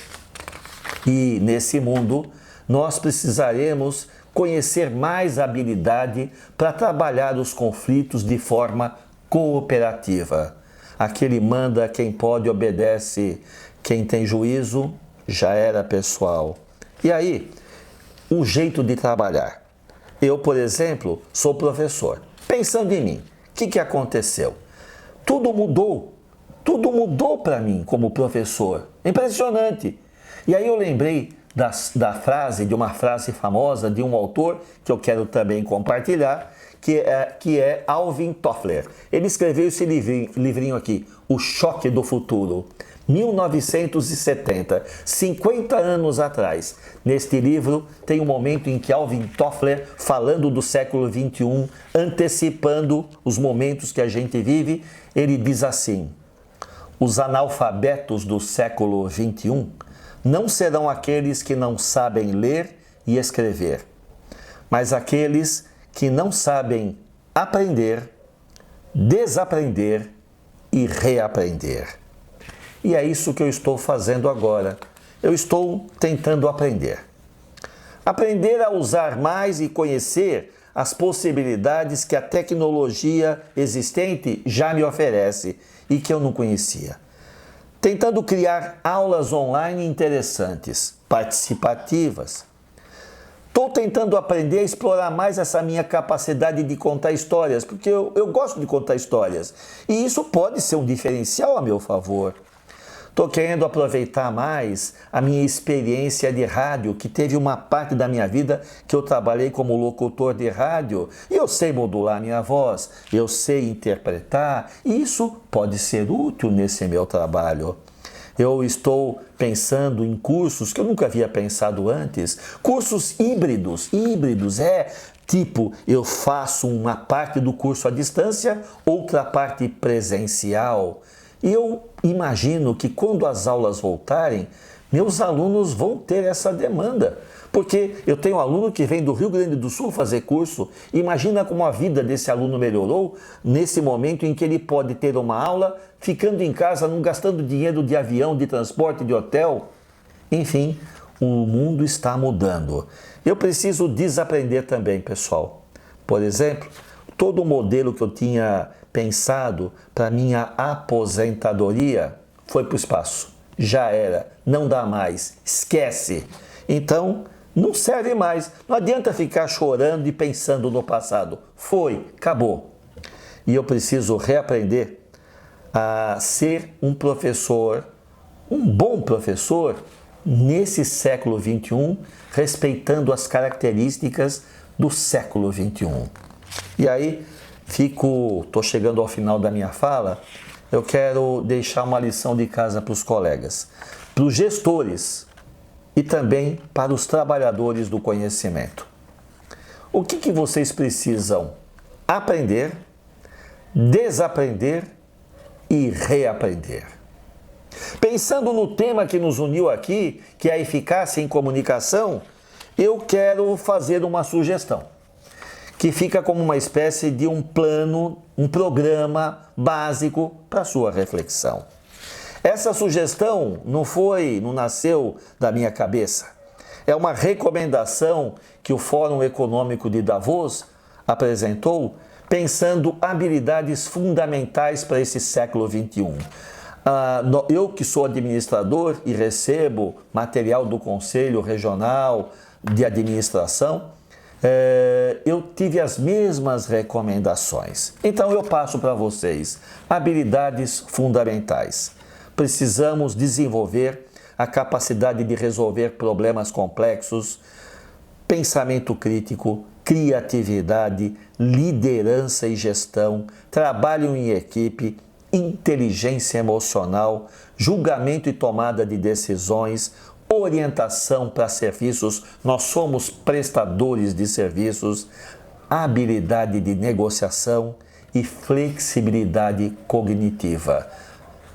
F: E nesse mundo, nós precisaremos conhecer mais habilidade para trabalhar os conflitos de forma cooperativa. Aquele manda quem pode, obedece quem tem juízo, já era, pessoal. E aí, o jeito de trabalhar. Eu, por exemplo, sou professor. Pensando em mim, o que aconteceu? Tudo mudou para mim como professor. Impressionante. E aí eu lembrei de uma frase famosa de um autor que eu quero também compartilhar, que é Alvin Toffler. Ele escreveu esse livrinho aqui, O Choque do Futuro, 1970, 50 anos atrás. Neste livro tem um momento em que Alvin Toffler, falando do século XXI, antecipando os momentos que a gente vive, ele diz assim: os analfabetos do século XXI não serão aqueles que não sabem ler e escrever, mas aqueles que não sabem aprender, desaprender e reaprender. E é isso que eu estou fazendo agora. Eu estou tentando aprender. Aprender a usar mais e conhecer as possibilidades que a tecnologia existente já me oferece e que eu não conhecia. Tentando criar aulas online interessantes, participativas. Estou tentando aprender a explorar mais essa minha capacidade de contar histórias, porque eu gosto de contar histórias. E isso pode ser um diferencial a meu favor. Estou querendo aproveitar mais a minha experiência de rádio, que teve uma parte da minha vida que eu trabalhei como locutor de rádio. E eu sei modular minha voz, eu sei interpretar, e isso pode ser útil nesse meu trabalho. Eu estou pensando em cursos que eu nunca havia pensado antes, cursos híbridos, tipo, eu faço uma parte do curso à distância, outra parte presencial. E eu imagino que quando as aulas voltarem, meus alunos vão ter essa demanda. Porque eu tenho um aluno que vem do Rio Grande do Sul fazer curso. Imagina como a vida desse aluno melhorou nesse momento em que ele pode ter uma aula ficando em casa, não gastando dinheiro de avião, de transporte, de hotel. Enfim, o mundo está mudando. Eu preciso desaprender também, pessoal. Por exemplo, todo o modelo que eu tinha pensado para minha aposentadoria foi para o espaço. Já era, não dá mais, esquece. Então, não serve mais. Não adianta ficar chorando e pensando no passado. Foi, acabou. E eu preciso reaprender a ser um professor, um bom professor, nesse século XXI, respeitando as características do século XXI. E aí, estou chegando ao final da minha fala, eu quero deixar uma lição de casa para os colegas, para os gestores e também para os trabalhadores do conhecimento. O que vocês precisam aprender, desaprender e reaprender? Pensando no tema que nos uniu aqui, que é a eficácia em comunicação, eu quero fazer uma sugestão, que fica como uma espécie de um plano, um programa básico para a sua reflexão. Essa sugestão não nasceu da minha cabeça. É uma recomendação que o Fórum Econômico de Davos apresentou, pensando habilidades fundamentais para esse século XXI. Eu que sou administrador e recebo material do Conselho Regional de Administração, eu tive as mesmas recomendações. Então eu passo para vocês habilidades fundamentais. Precisamos desenvolver a capacidade de resolver problemas complexos, pensamento crítico, criatividade, liderança e gestão, trabalho em equipe, inteligência emocional, julgamento e tomada de decisões, orientação para serviços, nós somos prestadores de serviços, habilidade de negociação e flexibilidade cognitiva.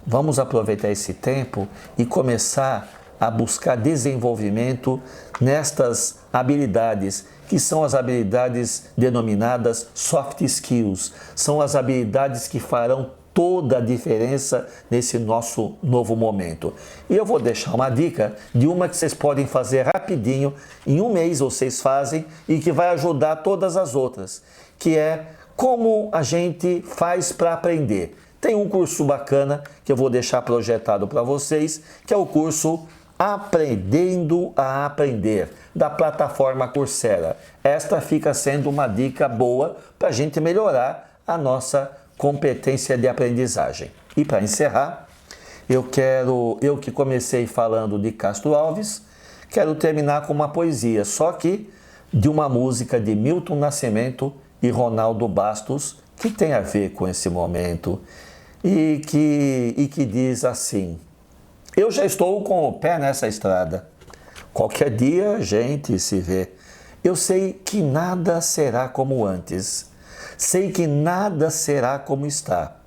F: Vamos aproveitar esse tempo e começar a buscar desenvolvimento nestas habilidades, que são as habilidades denominadas soft skills. São as habilidades que farão toda a diferença nesse nosso novo momento. E eu vou deixar uma dica de uma que vocês podem fazer rapidinho, em um mês vocês fazem, e que vai ajudar todas as outras, que é como a gente faz para aprender. Tem um curso bacana que eu vou deixar projetado para vocês, que é o curso Aprendendo a Aprender, da plataforma Coursera. Esta fica sendo uma dica boa para a gente melhorar a nossa competência de aprendizagem. E para encerrar, eu que comecei falando de Castro Alves, quero terminar com uma poesia, só que de uma música de Milton Nascimento e Ronaldo Bastos, que tem a ver com esse momento, e que diz assim: eu já estou com o pé nessa estrada, qualquer dia a gente se vê. Eu sei que nada será como antes, sei que nada será como está,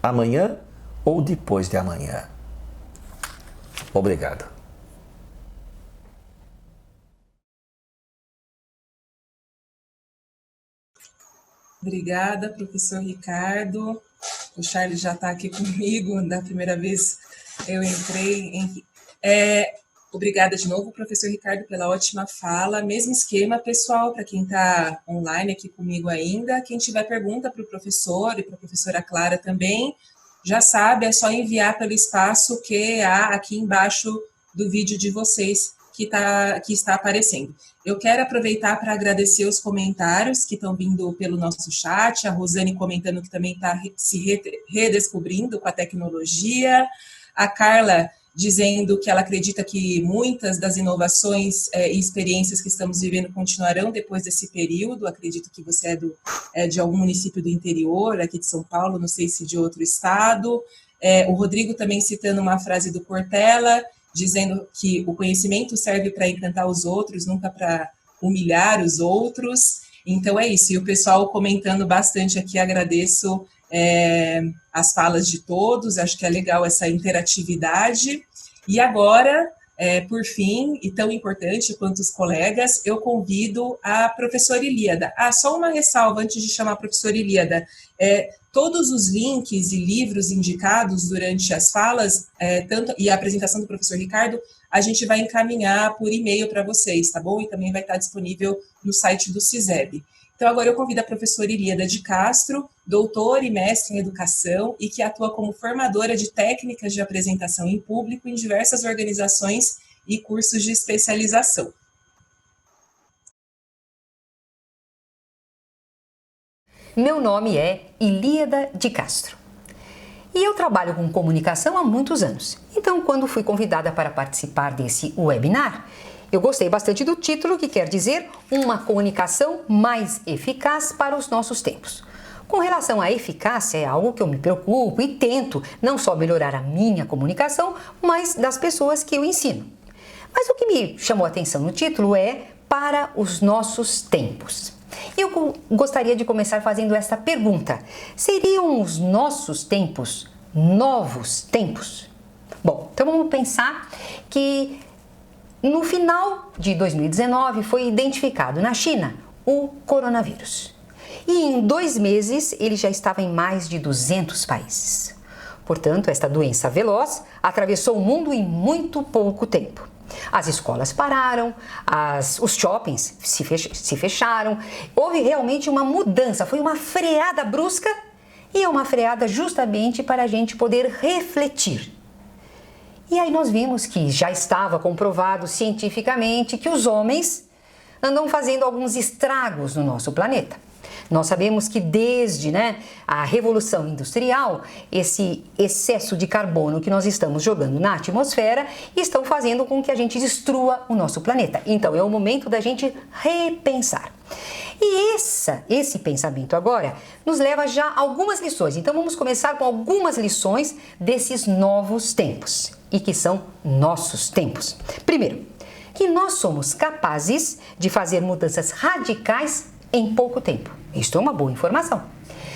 F: amanhã ou depois de amanhã. Obrigado.
A: Obrigada, professor Ricardo. O Charles já está aqui comigo, da primeira vez eu entrei. Obrigada de novo, professor Ricardo, pela ótima fala. Mesmo esquema, pessoal, para quem está online aqui comigo ainda. Quem tiver pergunta para o professor e para a professora Clara também, já sabe, é só enviar pelo espaço que há aqui embaixo do vídeo de vocês que está aparecendo. Eu quero aproveitar para agradecer os comentários que estão vindo pelo nosso chat, a Rosane comentando que também está se redescobrindo com a tecnologia, a Carla dizendo que ela acredita que muitas das inovações e experiências que estamos vivendo continuarão depois desse período. Acredito que você é de algum município do interior, aqui de São Paulo, não sei se de outro estado. O Rodrigo também citando uma frase do Cortella, dizendo que o conhecimento serve para encantar os outros, nunca para humilhar os outros. Então é isso, e o pessoal comentando bastante aqui, agradeço as falas de todos, acho que é legal essa interatividade. E agora, por fim, e tão importante quanto os colegas, eu convido a professora Ilíada. Só uma ressalva antes de chamar a professora Ilíada. Todos os links e livros indicados durante as falas e a apresentação do professor Ricardo, a gente vai encaminhar por e-mail para vocês, tá bom? E também vai estar disponível no site do CISEB. Então, agora eu convido a professora Ilíada de Castro, doutora e mestre em educação e que atua como formadora de técnicas de apresentação em público em diversas organizações e cursos de especialização.
D: Meu nome é Ilíada de Castro e eu trabalho com comunicação há muitos anos. Então, quando fui convidada para participar desse webinar, eu gostei bastante do título, que quer dizer uma comunicação mais eficaz para os nossos tempos. Com relação à eficácia, é algo que eu me preocupo e tento não só melhorar a minha comunicação, mas das pessoas que eu ensino. Mas o que me chamou a atenção no título é para os nossos tempos. Eu gostaria de começar fazendo esta pergunta: seriam os nossos tempos novos tempos? Bom, então vamos pensar que no final de 2019 foi identificado na China o coronavírus. E em 2 meses ele já estava em mais de 200 países. Portanto, esta doença veloz atravessou o mundo em muito pouco tempo. As escolas pararam, os shoppings se fecharam, houve realmente uma mudança, foi uma freada brusca e é uma freada justamente para a gente poder refletir. E aí nós vimos que já estava comprovado cientificamente que os homens andam fazendo alguns estragos no nosso planeta. Nós sabemos que desde a Revolução Industrial, esse excesso de carbono que nós estamos jogando na atmosfera estão fazendo com que a gente destrua o nosso planeta. Então é o momento da gente repensar. E esse pensamento agora nos leva já a algumas lições. Então vamos começar com algumas lições desses novos tempos e que são nossos tempos. Primeiro, que nós somos capazes de fazer mudanças radicais em pouco tempo. Isto é uma boa informação.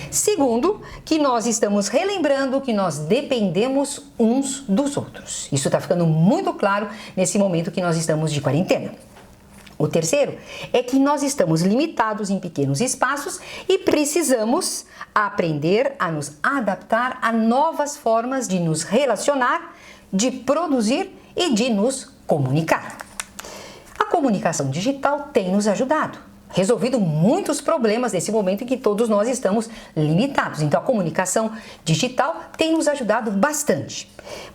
D: Segundo, que nós estamos relembrando que nós dependemos uns dos outros. Isso está ficando muito claro nesse momento que nós estamos de quarentena. O terceiro é que nós estamos limitados em pequenos espaços e precisamos aprender a nos adaptar a novas formas de nos relacionar, de produzir e de nos comunicar. A comunicação digital tem nos ajudado. resolvido muitos problemas nesse momento em que todos nós estamos limitados. Então, a comunicação digital tem nos ajudado bastante.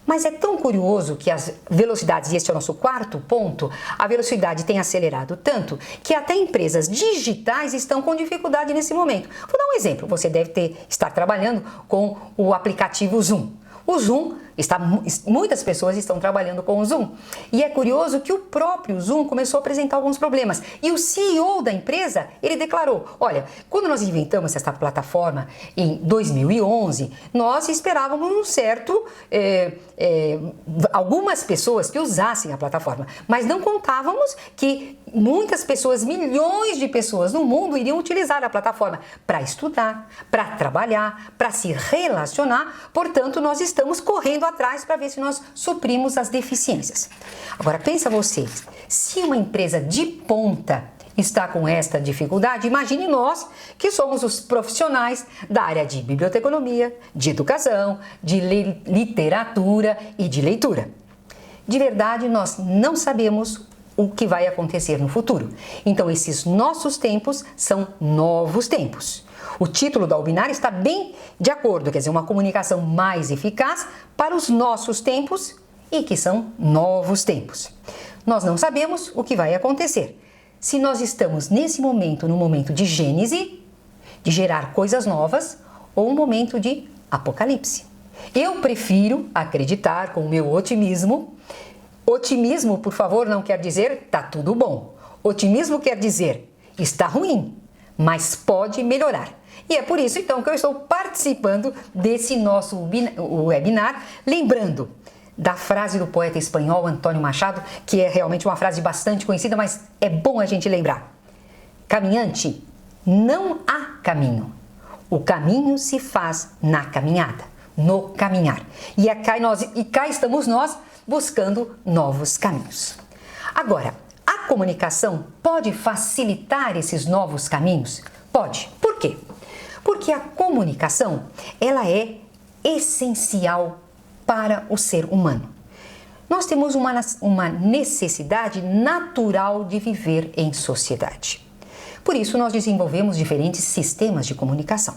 D: Mas é tão curioso que as velocidades, e este é o nosso quarto ponto, a velocidade tem acelerado tanto que até empresas digitais estão com dificuldade nesse momento. Vou dar um exemplo. Você deve estar trabalhando com o aplicativo Zoom. O Zoom, muitas pessoas estão trabalhando com o Zoom. E é curioso que o próprio Zoom começou a apresentar alguns problemas. E o CEO da empresa, ele declarou, olha, quando nós inventamos essa plataforma em 2011, nós esperávamos um certo, algumas pessoas que usassem a plataforma, mas não contávamos que muitas pessoas, milhões de pessoas no mundo iriam utilizar a plataforma para estudar, para trabalhar, para se relacionar. Portanto, nós estamos correndo atrás para ver se nós suprimos as deficiências. Agora, pensa você, se uma empresa de ponta está com esta dificuldade, imagine nós que somos os profissionais da área de biblioteconomia, de educação, de literatura e de leitura. De verdade, nós não sabemos o que vai acontecer no futuro. Então, esses nossos tempos são novos tempos. O título da webinar está bem de acordo, quer dizer, uma comunicação mais eficaz para os nossos tempos e que são novos tempos. Nós não sabemos o que vai acontecer. Se nós estamos nesse momento, no momento de gênese, de gerar coisas novas, ou um momento de apocalipse. Eu prefiro acreditar com o meu otimismo. Otimismo, por favor, não quer dizer tá tudo bom. Otimismo quer dizer está ruim, mas pode melhorar. E é por isso, então, que eu estou participando desse nosso webinar, lembrando da frase do poeta espanhol Antônio Machado, que é realmente uma frase bastante conhecida, mas é bom a gente lembrar. Caminhante, não há caminho. O caminho se faz na caminhada, no caminhar. E cá estamos nós buscando novos caminhos. Agora, a comunicação pode facilitar esses novos caminhos? Pode. Por quê? Porque a comunicação, ela é essencial para o ser humano. Nós temos uma necessidade natural de viver em sociedade. Por isso, nós desenvolvemos diferentes sistemas de comunicação.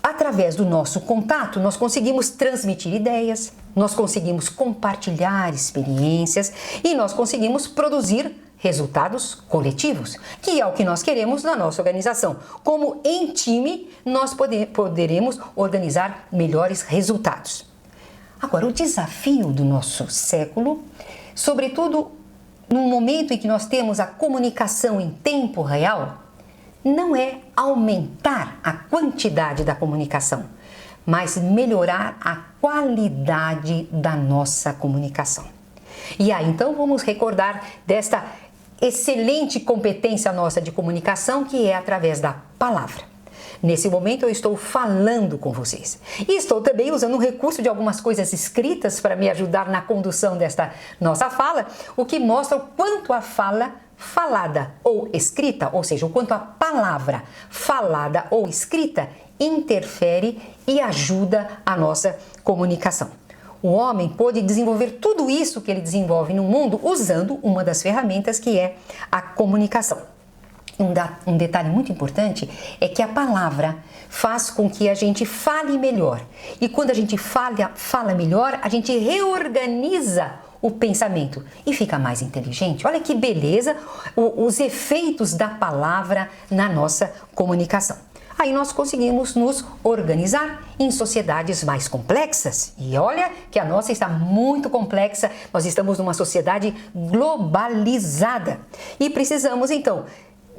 D: Através do nosso contato, nós conseguimos transmitir ideias, nós conseguimos compartilhar experiências e nós conseguimos produzir resultados coletivos, que é o que nós queremos na nossa organização. Como em time, nós poderemos organizar melhores resultados. Agora, o desafio do nosso século, sobretudo no momento em que nós temos a comunicação em tempo real, não é aumentar a quantidade da comunicação, mas melhorar a qualidade da nossa comunicação. E aí, então, vamos recordar desta excelente competência nossa de comunicação, que é através da palavra. Nesse momento eu estou falando com vocês e estou também usando um recurso de algumas coisas escritas para me ajudar na condução desta nossa fala, o que mostra o quanto a fala falada ou escrita, ou seja, o quanto a palavra falada ou escrita interfere e ajuda a nossa comunicação. O homem pôde desenvolver tudo isso que ele desenvolve no mundo usando uma das ferramentas que é a comunicação. Um detalhe muito importante é que a palavra faz com que a gente fale melhor. E quando a gente fala melhor, a gente reorganiza o pensamento e fica mais inteligente. Olha que beleza os efeitos da palavra na nossa comunicação. Aí nós conseguimos nos organizar em sociedades mais complexas. E olha que a nossa está muito complexa. Nós estamos numa sociedade globalizada. E precisamos, então,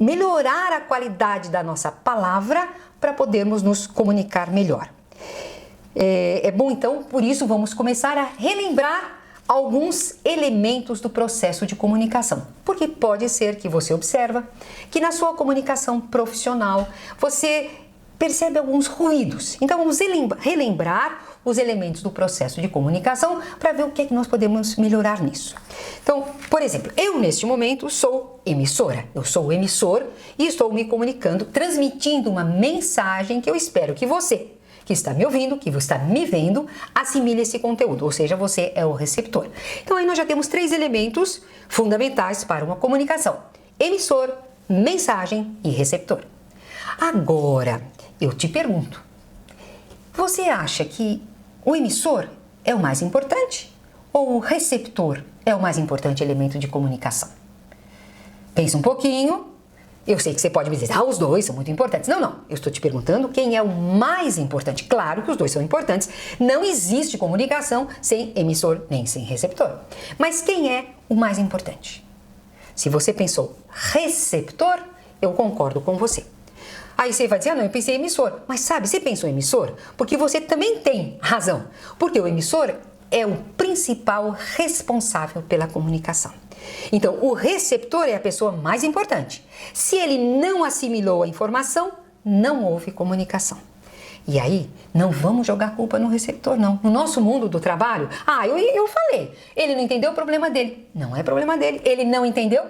D: melhorar a qualidade da nossa palavra para podermos nos comunicar melhor. É bom, então, por isso vamos começar a relembrar alguns elementos do processo de comunicação. Porque pode ser que você observa que na sua comunicação profissional você percebe alguns ruídos. Então vamos relembrar os elementos do processo de comunicação para ver o que é que nós podemos melhorar nisso. Então, por exemplo, eu neste momento sou emissora. Eu sou o emissor e estou me comunicando, transmitindo uma mensagem que eu espero que você, que está me ouvindo, que está me vendo, assimile esse conteúdo, ou seja, você é o receptor. Então aí nós já temos 3 elementos fundamentais para uma comunicação: emissor, mensagem e receptor. Agora, eu te pergunto, você acha que o emissor é o mais importante ou o receptor é o mais importante elemento de comunicação? Pensa um pouquinho. Eu sei que você pode me dizer, os dois são muito importantes. Não. Eu estou te perguntando quem é o mais importante. Claro que os dois são importantes. Não existe comunicação sem emissor nem sem receptor. Mas quem é o mais importante? Se você pensou receptor, eu concordo com você. Aí você vai dizer, não, eu pensei em emissor. Mas sabe, você pensou em emissor porque você também tem razão. Porque o emissor é o principal responsável pela comunicação. Então, o receptor é a pessoa mais importante. Se ele não assimilou a informação, não houve comunicação. E aí, não vamos jogar a culpa no receptor, não. No nosso mundo do trabalho, eu falei, ele não entendeu o problema dele. Não é problema dele. Ele não entendeu?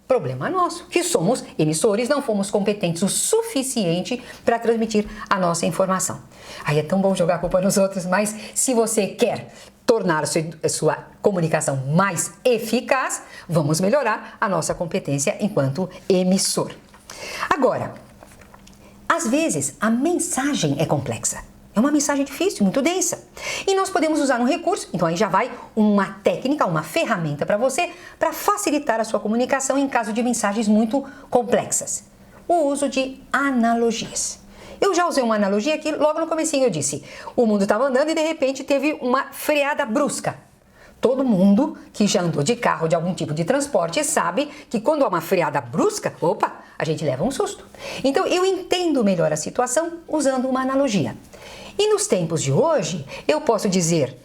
D: Problema nosso, que somos emissores, não fomos competentes o suficiente para transmitir a nossa informação. Aí é tão bom jogar a culpa nos outros, mas se você quer tornar a sua comunicação mais eficaz, vamos melhorar a nossa competência enquanto emissor. Agora, às vezes a mensagem é complexa. É uma mensagem difícil, muito densa. E nós podemos usar um recurso, então aí já vai uma técnica, uma ferramenta para você, para facilitar a sua comunicação em caso de mensagens muito complexas. O uso de analogias. Eu já usei uma analogia aqui, logo no comecinho eu disse, o mundo estava andando e de repente teve uma freada brusca. Todo mundo que já andou de carro, de algum tipo de transporte, sabe que quando há uma freada brusca, a gente leva um susto. Então eu entendo melhor a situação usando uma analogia. E nos tempos de hoje, eu posso dizer,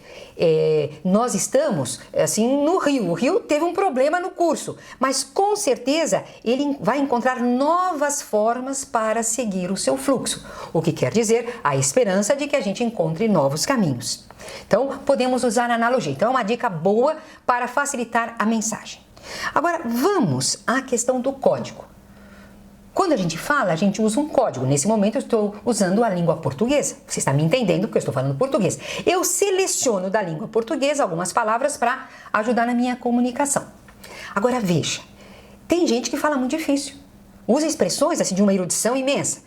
D: nós estamos assim no Rio. O Rio teve um problema no curso, mas com certeza ele vai encontrar novas formas para seguir o seu fluxo. O que quer dizer a esperança de que a gente encontre novos caminhos. Então, podemos usar a analogia. Então, é uma dica boa para facilitar a mensagem. Agora, vamos à questão do código. Quando a gente fala, a gente usa um código. Nesse momento eu estou usando a língua portuguesa. Você está me entendendo porque eu estou falando português. Eu seleciono da língua portuguesa algumas palavras para ajudar na minha comunicação. Agora veja, tem gente que fala muito difícil. Usa expressões assim de uma erudição imensa.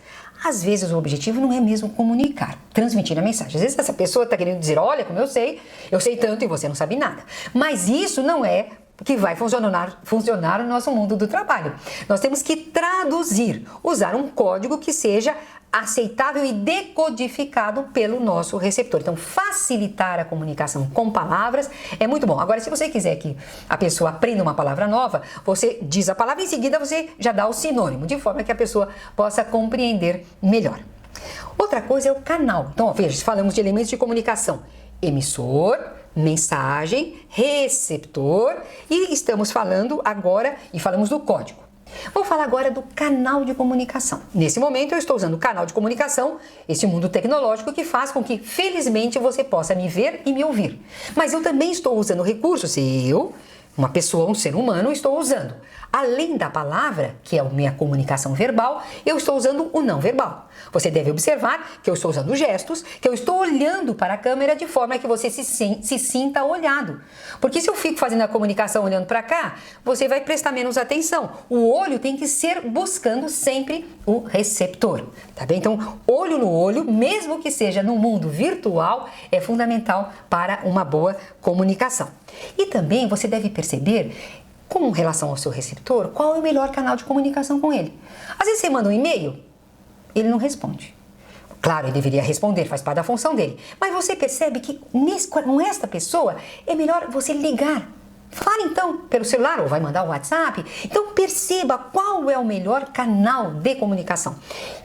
D: Às vezes o objetivo não é mesmo comunicar, transmitir a mensagem. Às vezes essa pessoa está querendo dizer, olha como eu sei tanto e você não sabe nada. Mas isso não é que vai funcionar no nosso mundo do trabalho. Nós temos que traduzir, usar um código que seja aceitável e decodificado pelo nosso receptor. Então, facilitar a comunicação com palavras é muito bom. Agora, se você quiser que a pessoa aprenda uma palavra nova, você diz a palavra e em seguida você já dá o sinônimo, de forma que a pessoa possa compreender melhor. Outra coisa é o canal. Então, veja, falamos de elementos de comunicação. Emissor, mensagem, receptor e estamos falando agora e falamos do código. Vou falar agora do canal de comunicação. Nesse momento eu estou usando o canal de comunicação, esse mundo tecnológico que faz com que felizmente você possa me ver e me ouvir. Mas eu também estou usando recursos, uma pessoa, um ser humano, estou usando. Além da palavra, que é a minha comunicação verbal, eu estou usando o não verbal. Você deve observar que eu estou usando gestos, que eu estou olhando para a câmera de forma que você se sinta olhado. Porque se eu fico fazendo a comunicação olhando para cá, você vai prestar menos atenção. O olho tem que ser buscando sempre o receptor, tá bem? Então, olho no olho, mesmo que seja no mundo virtual, é fundamental para uma boa comunicação. E também você deve perceber, com relação ao seu receptor, qual é o melhor canal de comunicação com ele. Às vezes você manda um e-mail, ele não responde. Claro, ele deveria responder, faz parte da função dele. Mas você percebe que com esta pessoa é melhor você ligar. Fale então pelo celular ou vai mandar o WhatsApp. Então perceba qual é o melhor canal de comunicação.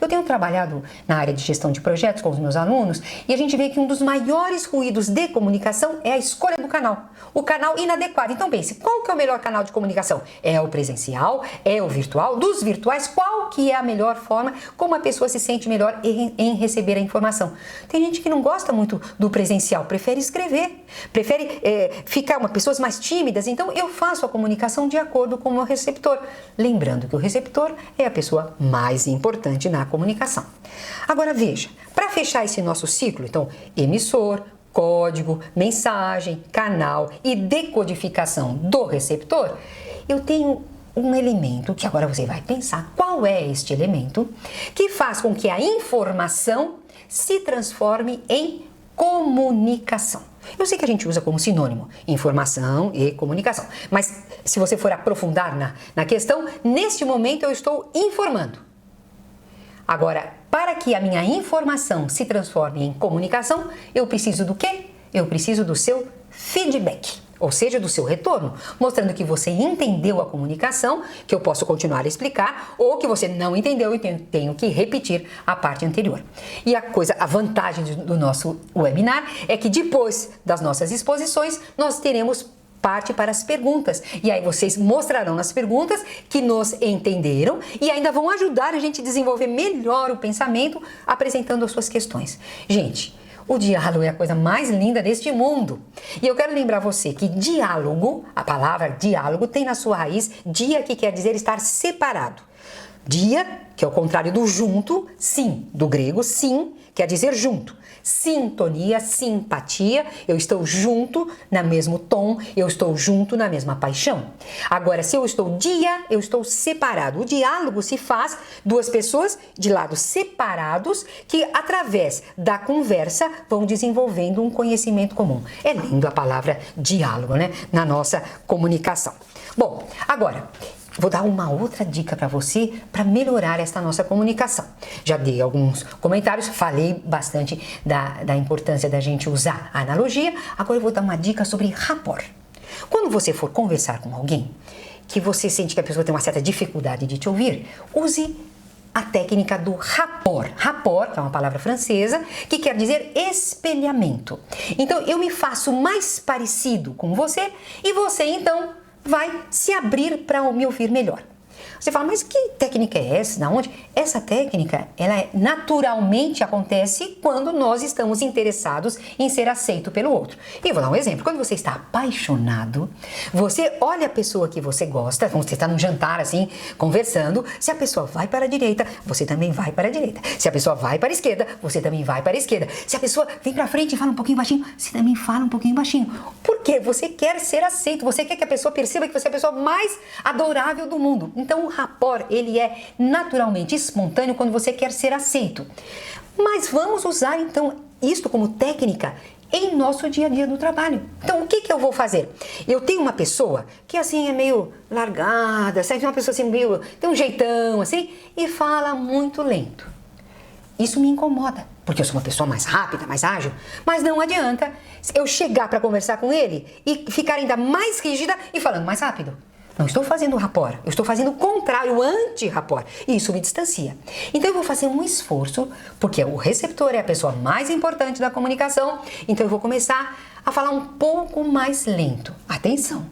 D: Eu tenho trabalhado na área de gestão de projetos com os meus alunos e a gente vê que um dos maiores ruídos de comunicação é a escolha do canal. O canal inadequado. Então pense, qual que é o melhor canal de comunicação? É o presencial? É o virtual? Dos virtuais, qual que é a melhor forma? Como a pessoa se sente melhor em receber a informação? Tem gente que não gosta muito do presencial, prefere escrever, prefere ficar pessoas mais tímidas. Então eu faço a comunicação de acordo com o meu receptor. Lembrando que o receptor é a pessoa mais importante na comunicação. Agora veja, para fechar esse nosso ciclo, então, emissor, código, mensagem, canal e decodificação do receptor, eu tenho um elemento que agora você vai pensar qual é este elemento que faz com que a informação se transforme em comunicação. Eu sei que a gente usa como sinônimo informação e comunicação, mas se você for aprofundar na questão, neste momento eu estou informando. Agora, para que a minha informação se transforme em comunicação, eu preciso do quê? Eu preciso do seu feedback, ou seja, do seu retorno, mostrando que você entendeu a comunicação, que eu posso continuar a explicar, ou que você não entendeu e tenho que repetir a parte anterior. E a vantagem do nosso webinar é que depois das nossas exposições, nós teremos parte para as perguntas. E aí vocês mostrarão nas perguntas que nos entenderam e ainda vão ajudar a gente a desenvolver melhor o pensamento apresentando as suas questões. Gente, o diálogo é a coisa mais linda deste mundo. E eu quero lembrar você que diálogo, a palavra diálogo, tem na sua raiz dia, que quer dizer estar separado. Dia, que é o contrário do junto, sim, do grego, sim, quer dizer junto. Sintonia, simpatia, eu estou junto no mesmo tom, eu estou junto na mesma paixão. Agora, se eu estou eu estou separado. O diálogo se faz duas pessoas de lados separados que, através da conversa, vão desenvolvendo um conhecimento comum. É lindo a palavra diálogo, né? Na nossa comunicação. Bom, agora, vou dar uma outra dica para você para melhorar esta nossa comunicação. Já dei alguns comentários, falei bastante da importância da gente usar a analogia. Agora eu vou dar uma dica sobre rapport. Quando você for conversar com alguém que você sente que a pessoa tem uma certa dificuldade de te ouvir, use a técnica do rapport. Rapport, que é uma palavra francesa, que quer dizer espelhamento. Então eu me faço mais parecido com você e você então vai se abrir para me ouvir melhor. Você fala, mas que técnica é essa? Da onde? Essa técnica, ela naturalmente acontece quando nós estamos interessados em ser aceito pelo outro. E eu vou dar um exemplo. Quando você está apaixonado, você olha a pessoa que você gosta, você está num jantar assim, conversando, se a pessoa vai para a direita, você também vai para a direita. Se a pessoa vai para a esquerda, você também vai para a esquerda. Se a pessoa vem para frente e fala um pouquinho baixinho, você também fala um pouquinho baixinho. Por quê? Você quer ser aceito, você quer que a pessoa perceba que você é a pessoa mais adorável do mundo. Então, o rapport, ele é naturalmente espontâneo quando você quer ser aceito. Mas vamos usar, então, isto como técnica em nosso dia a dia do trabalho. Então, o que eu vou fazer? Eu tenho uma pessoa que, assim, é meio largada, sabe? Uma pessoa, assim, meio... tem um jeitão, assim, e fala muito lento. Isso me incomoda, porque eu sou uma pessoa mais rápida, mais ágil, mas não adianta eu chegar para conversar com ele e ficar ainda mais rígida e falando mais rápido. Não estou fazendo rapport, eu estou fazendo o contrário, o anti-rapport, e isso me distancia. Então eu vou fazer um esforço, porque o receptor é a pessoa mais importante da comunicação, então eu vou começar a falar um pouco mais lento. Atenção!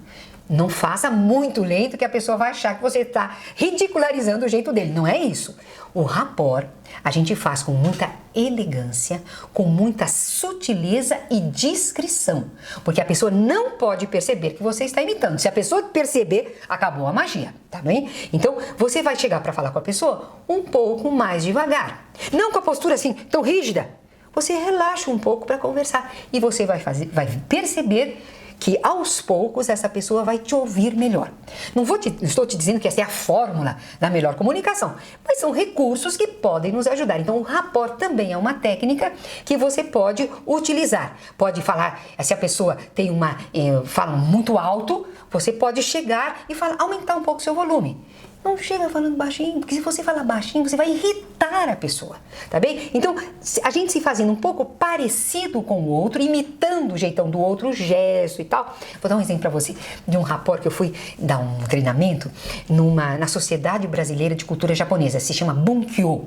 D: Não faça muito lento que a pessoa vai achar que você está ridicularizando o jeito dele. Não é isso. O rapport a gente faz com muita elegância, com muita sutileza e discrição. Porque a pessoa não pode perceber que você está imitando. Se a pessoa perceber, acabou a magia, tá bem? Então, você vai chegar para falar com a pessoa um pouco mais devagar. Não com a postura assim, tão rígida. Você relaxa um pouco para conversar. E você vai perceber que aos poucos essa pessoa vai te ouvir melhor. Não estou te dizendo que essa é a fórmula da melhor comunicação, mas são recursos que podem nos ajudar. Então o rapport também é uma técnica que você pode utilizar. Pode falar, se a pessoa tem fala muito alto, você pode chegar e aumentar um pouco o seu volume. Não chega falando baixinho, porque se você falar baixinho, você vai irritar a pessoa, tá bem? Então, a gente se fazendo um pouco parecido com o outro, imitando o jeitão do outro, o gesto e tal. Vou dar um exemplo para você de um rapport que eu fui dar um treinamento na Sociedade Brasileira de Cultura Japonesa, se chama Bunkyo.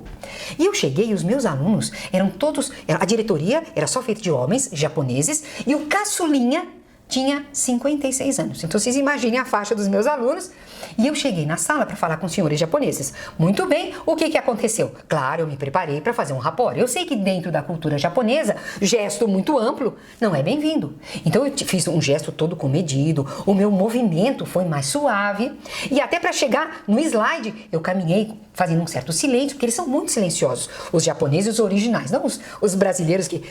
D: E eu cheguei e os meus alunos eram todos, a diretoria era só feita de homens japoneses e o caçulinha tinha 56 anos. Então, vocês imaginem a faixa dos meus alunos. E eu cheguei na sala para falar com os senhores japoneses. Muito bem, o que aconteceu? Claro, eu me preparei para fazer um rapport. Eu sei que dentro da cultura japonesa, gesto muito amplo não é bem-vindo. Então, eu fiz um gesto todo comedido, o meu movimento foi mais suave. E até para chegar no slide, eu caminhei fazendo um certo silêncio, porque eles são muito silenciosos. Os japoneses originais, não os brasileiros que...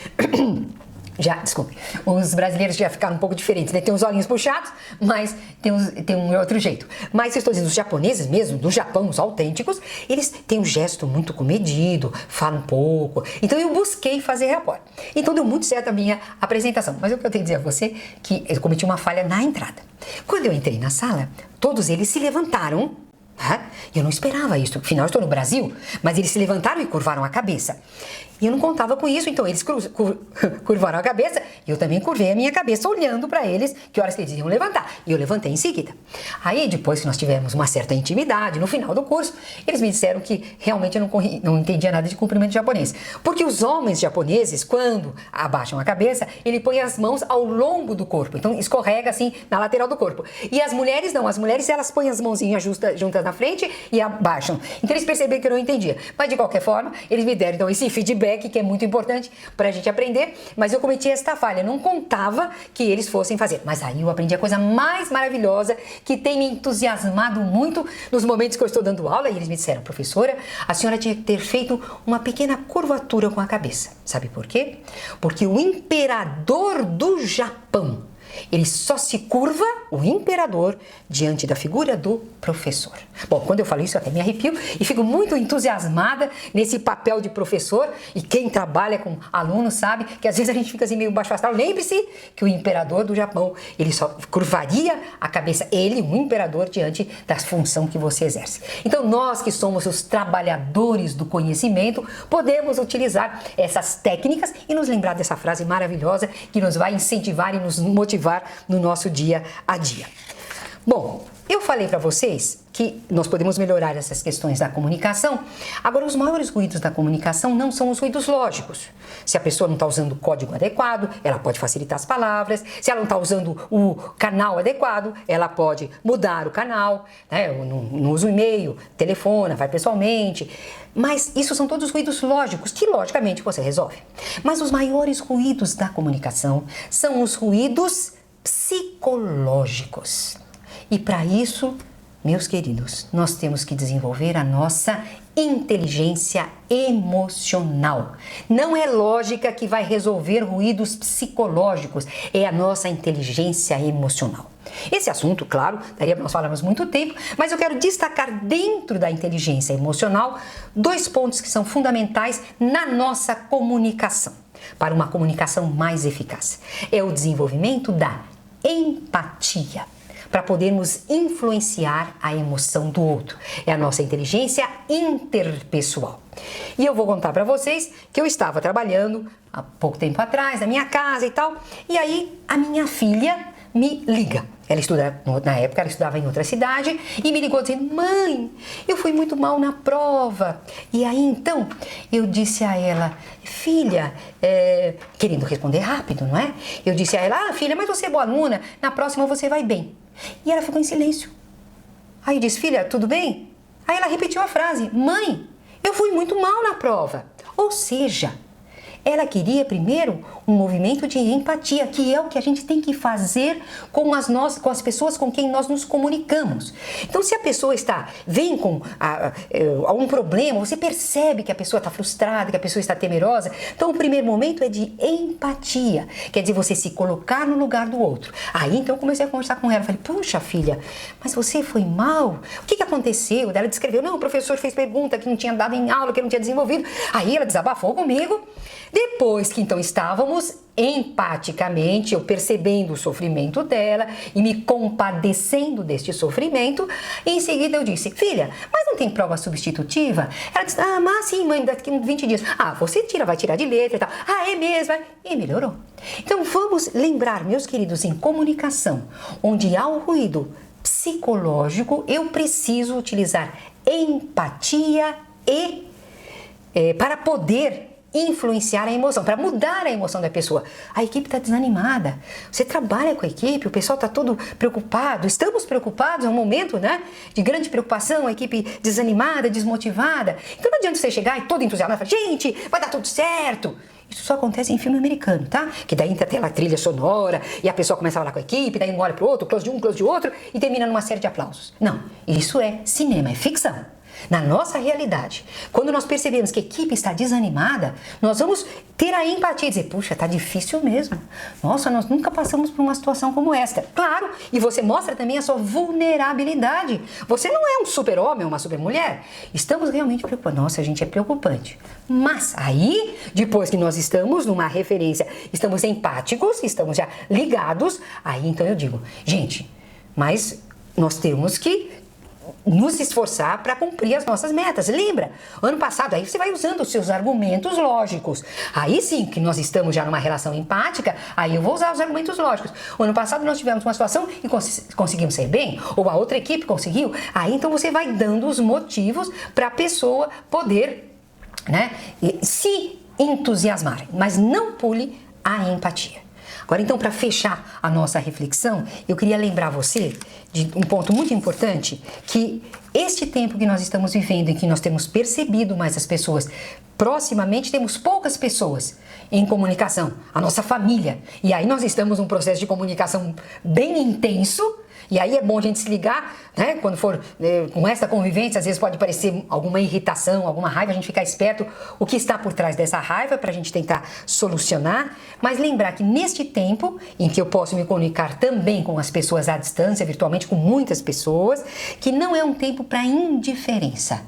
D: desculpe, os brasileiros já ficaram um pouco diferentes, né? Tem os olhinhos puxados, mas tem um outro jeito. Mas eu estou dizendo, os japoneses mesmo, do Japão, os autênticos, eles têm um gesto muito comedido, falam um pouco. Então eu busquei fazer rapport. Então deu muito certo a minha apresentação. Mas o que eu tenho que dizer a você é que eu cometi uma falha na entrada. Quando eu entrei na sala, todos eles se levantaram. Eu não esperava isso, afinal eu estou no Brasil, mas eles se levantaram e curvaram a cabeça. E eu não contava com isso, então eles curvaram a cabeça e eu também curvei a minha cabeça olhando para eles que horas que eles iam levantar. E eu levantei em seguida. Aí, depois que nós tivemos uma certa intimidade, no final do curso, eles me disseram que realmente eu não entendia nada de cumprimento japonês. Porque os homens japoneses, quando abaixam a cabeça, ele põe as mãos ao longo do corpo, então escorrega assim na lateral do corpo. E as mulheres não, as mulheres elas põem as mãozinhas juntas na frente e abaixam. Então eles perceberam que eu não entendia. Mas de qualquer forma, eles me deram então esse feedback que é muito importante para a gente aprender, mas eu cometi esta falha, eu não contava que eles fossem fazer. Mas aí eu aprendi a coisa mais maravilhosa que tem me entusiasmado muito nos momentos que eu estou dando aula, e eles me disseram, professora, a senhora tinha que ter feito uma pequena curvatura com a cabeça. Sabe por quê? Porque o imperador do Japão, ele só se curva, o imperador, diante da figura do professor. Bom, quando eu falo isso, eu até me arrepio e fico muito entusiasmada nesse papel de professor. E quem trabalha com alunos sabe que às vezes a gente fica assim meio baixo astral. Lembre-se que o imperador do Japão, ele só curvaria a cabeça, ele, o imperador, diante da função que você exerce. Então, nós que somos os trabalhadores do conhecimento, podemos utilizar essas técnicas e nos lembrar dessa frase maravilhosa que nos vai incentivar e nos motivar no nosso dia a dia. Bom, eu falei para vocês que nós podemos melhorar essas questões da comunicação. Agora, os maiores ruídos da comunicação não são os ruídos lógicos. Se a pessoa não está usando o código adequado, ela pode facilitar as palavras. Se ela não está usando o canal adequado, ela pode mudar o canal, né? Não usa o e-mail, telefona, vai pessoalmente. Mas isso são todos ruídos lógicos que, logicamente, você resolve. Mas os maiores ruídos da comunicação são os ruídos psicológicos. E para isso, meus queridos, nós temos que desenvolver a nossa inteligência emocional. Não é lógica que vai resolver ruídos psicológicos, é a nossa inteligência emocional. Esse assunto, claro, daria para nós falarmos muito tempo, mas eu quero destacar dentro da inteligência emocional 2 pontos que são fundamentais na nossa comunicação, para uma comunicação mais eficaz. É o desenvolvimento da empatia, para podermos influenciar a emoção do outro. É a nossa inteligência interpessoal. E eu vou contar para vocês que eu estava trabalhando há pouco tempo atrás, na minha casa e tal, e aí a minha filha me liga. Ela estuda, na época ela estudava em outra cidade, e me ligou dizendo, mãe, eu fui muito mal na prova. E aí então eu disse a ela, filha, querendo responder rápido, não é? Eu disse a ela, filha, mas você é boa aluna, na próxima você vai bem. E ela ficou em silêncio. Aí eu disse, filha, tudo bem? Aí ela repetiu a frase, mãe, eu fui muito mal na prova. Ou seja, ela queria primeiro um movimento de empatia, que é o que a gente tem que fazer com as pessoas com quem nós nos comunicamos. Então, se a pessoa vem com algum problema, você percebe que a pessoa está frustrada, que a pessoa está temerosa, então o primeiro momento é de empatia, quer dizer, você se colocar no lugar do outro. Aí, então, eu comecei a conversar com ela, falei, puxa, filha, mas você foi mal? O que aconteceu? Ela descreveu, não, o professor fez pergunta que não tinha dado em aula, que eu não tinha desenvolvido. Aí ela desabafou comigo. Depois que então estávamos empaticamente, eu percebendo o sofrimento dela e me compadecendo deste sofrimento, em seguida eu disse, filha, mas não tem prova substitutiva? Ela disse, mas sim, mãe, daqui a 20 dias. Você vai tirar de letra e tal. É mesmo? E melhorou. Então vamos lembrar, meus queridos, em comunicação, onde há o ruído psicológico, eu preciso utilizar empatia para poder influenciar a emoção, para mudar a emoção da pessoa. A equipe está desanimada, você trabalha com a equipe, o pessoal está todo preocupado, estamos preocupados, é um momento, né, de grande preocupação, a equipe desanimada, desmotivada. Então não adianta você chegar e todo entusiasmado e falar, gente, vai dar tudo certo. Isso só acontece em filme americano, tá? Que daí entra aquela trilha sonora e a pessoa começa a falar com a equipe, daí um olha pro outro, close de um, close de outro e termina numa série de aplausos. Não, isso é cinema, é ficção. na nossa realidade, quando nós percebemos que a equipe está desanimada, nós vamos ter a empatia e dizer, puxa, tá difícil mesmo. Nossa, nós nunca passamos por uma situação como esta. Claro, e você mostra também a sua vulnerabilidade. Você não é um super-homem ou uma super-mulher. Estamos realmente preocupados. Nossa, gente, é preocupante. Mas aí, depois que nós estamos numa referência, estamos empáticos, estamos já ligados, aí então eu digo, gente, mas nós temos que nos esforçar para cumprir as nossas metas. Lembra? Ano passado, aí você vai usando os seus argumentos lógicos. Aí sim, que nós estamos já numa relação empática, aí eu vou usar os argumentos lógicos. O ano passado nós tivemos uma situação e conseguimos ser bem, ou a outra equipe conseguiu. Aí então você vai dando os motivos para a pessoa poder, né, se entusiasmar, mas não pule a empatia. Agora, então, para fechar a nossa reflexão, eu queria lembrar você de um ponto muito importante, que este tempo que nós estamos vivendo, em que nós temos percebido mais as pessoas, proximamente temos poucas pessoas em comunicação, a nossa família, e aí nós estamos num processo de comunicação bem intenso. E aí é bom a gente se ligar, né? Quando for com essa convivência, às vezes pode parecer alguma irritação, alguma raiva, a gente ficar esperto o que está por trás dessa raiva para a gente tentar solucionar. Mas lembrar que neste tempo em que eu posso me comunicar também com as pessoas à distância, virtualmente com muitas pessoas, que não é um tempo para indiferença.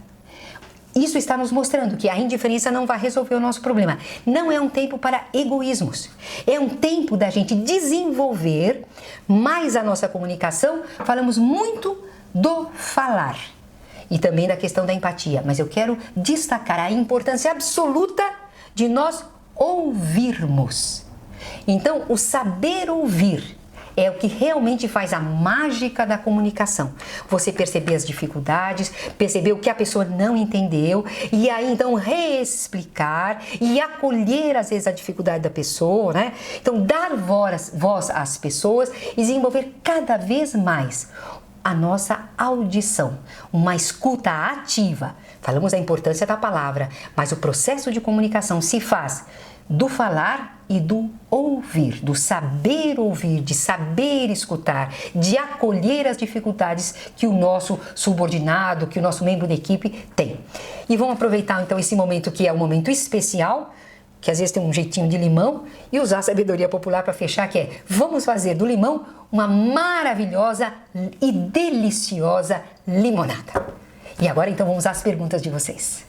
D: Isso está nos mostrando que a indiferença não vai resolver o nosso problema. Não é um tempo para egoísmos. É um tempo da gente desenvolver mais a nossa comunicação. Falamos muito do falar e também da questão da empatia. Mas eu quero destacar a importância absoluta de nós ouvirmos. Então, o saber ouvir é o que realmente faz a mágica da comunicação. Você perceber as dificuldades, perceber o que a pessoa não entendeu e aí então reexplicar e acolher às vezes a dificuldade da pessoa, né? Então dar voz às pessoas e desenvolver cada vez mais a nossa audição, uma escuta ativa. Falamos da importância da palavra, mas o processo de comunicação se faz do falar e do ouvir, do saber ouvir, de saber escutar, de acolher as dificuldades que o nosso subordinado, que o nosso membro da equipe tem. E vamos aproveitar então esse momento que é um momento especial, que às vezes tem um jeitinho de limão, e usar a sabedoria popular para fechar, que é vamos fazer do limão uma maravilhosa e deliciosa limonada. E agora então vamos às perguntas de vocês.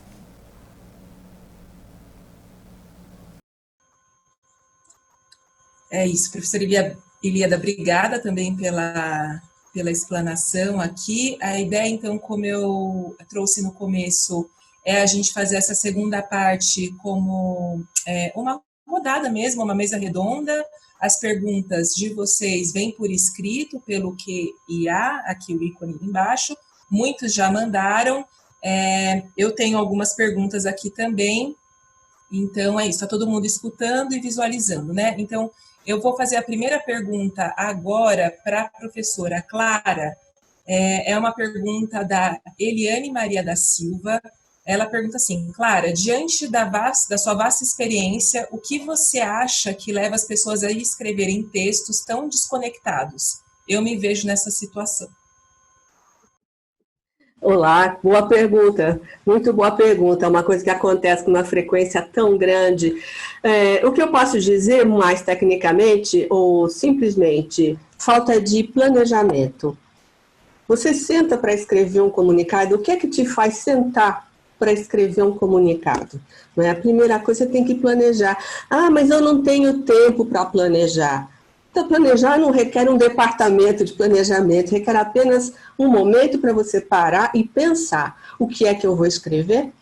A: É isso, professora Ilíada, obrigada também pela explanação aqui. A ideia, então, como eu trouxe no começo, é a gente fazer essa segunda parte como uma rodada mesmo, uma mesa redonda. As perguntas de vocês vêm por escrito, pelo QIA, aqui o ícone embaixo. Muitos já mandaram. Eu tenho algumas perguntas aqui também. Então, é isso, está todo mundo escutando e visualizando, né? Então, eu vou fazer a primeira pergunta agora para a professora Clara. É uma pergunta da Eliane Maria da Silva. Ela pergunta assim, Clara, diante da sua vasta experiência, o que você acha que leva as pessoas a escreverem textos tão desconectados? Eu me vejo nessa situação.
B: Olá, boa pergunta, muito boa pergunta, é uma coisa que acontece com uma frequência tão grande. O que eu posso dizer mais tecnicamente, ou simplesmente, falta de planejamento. Você senta para escrever um comunicado, o que é que te faz sentar para escrever um comunicado? Não é? A primeira coisa, você tem que planejar. Ah, mas eu não tenho tempo para planejar. Então, planejar não requer um departamento de planejamento, requer apenas um momento para você parar e pensar o que é que eu vou escrever,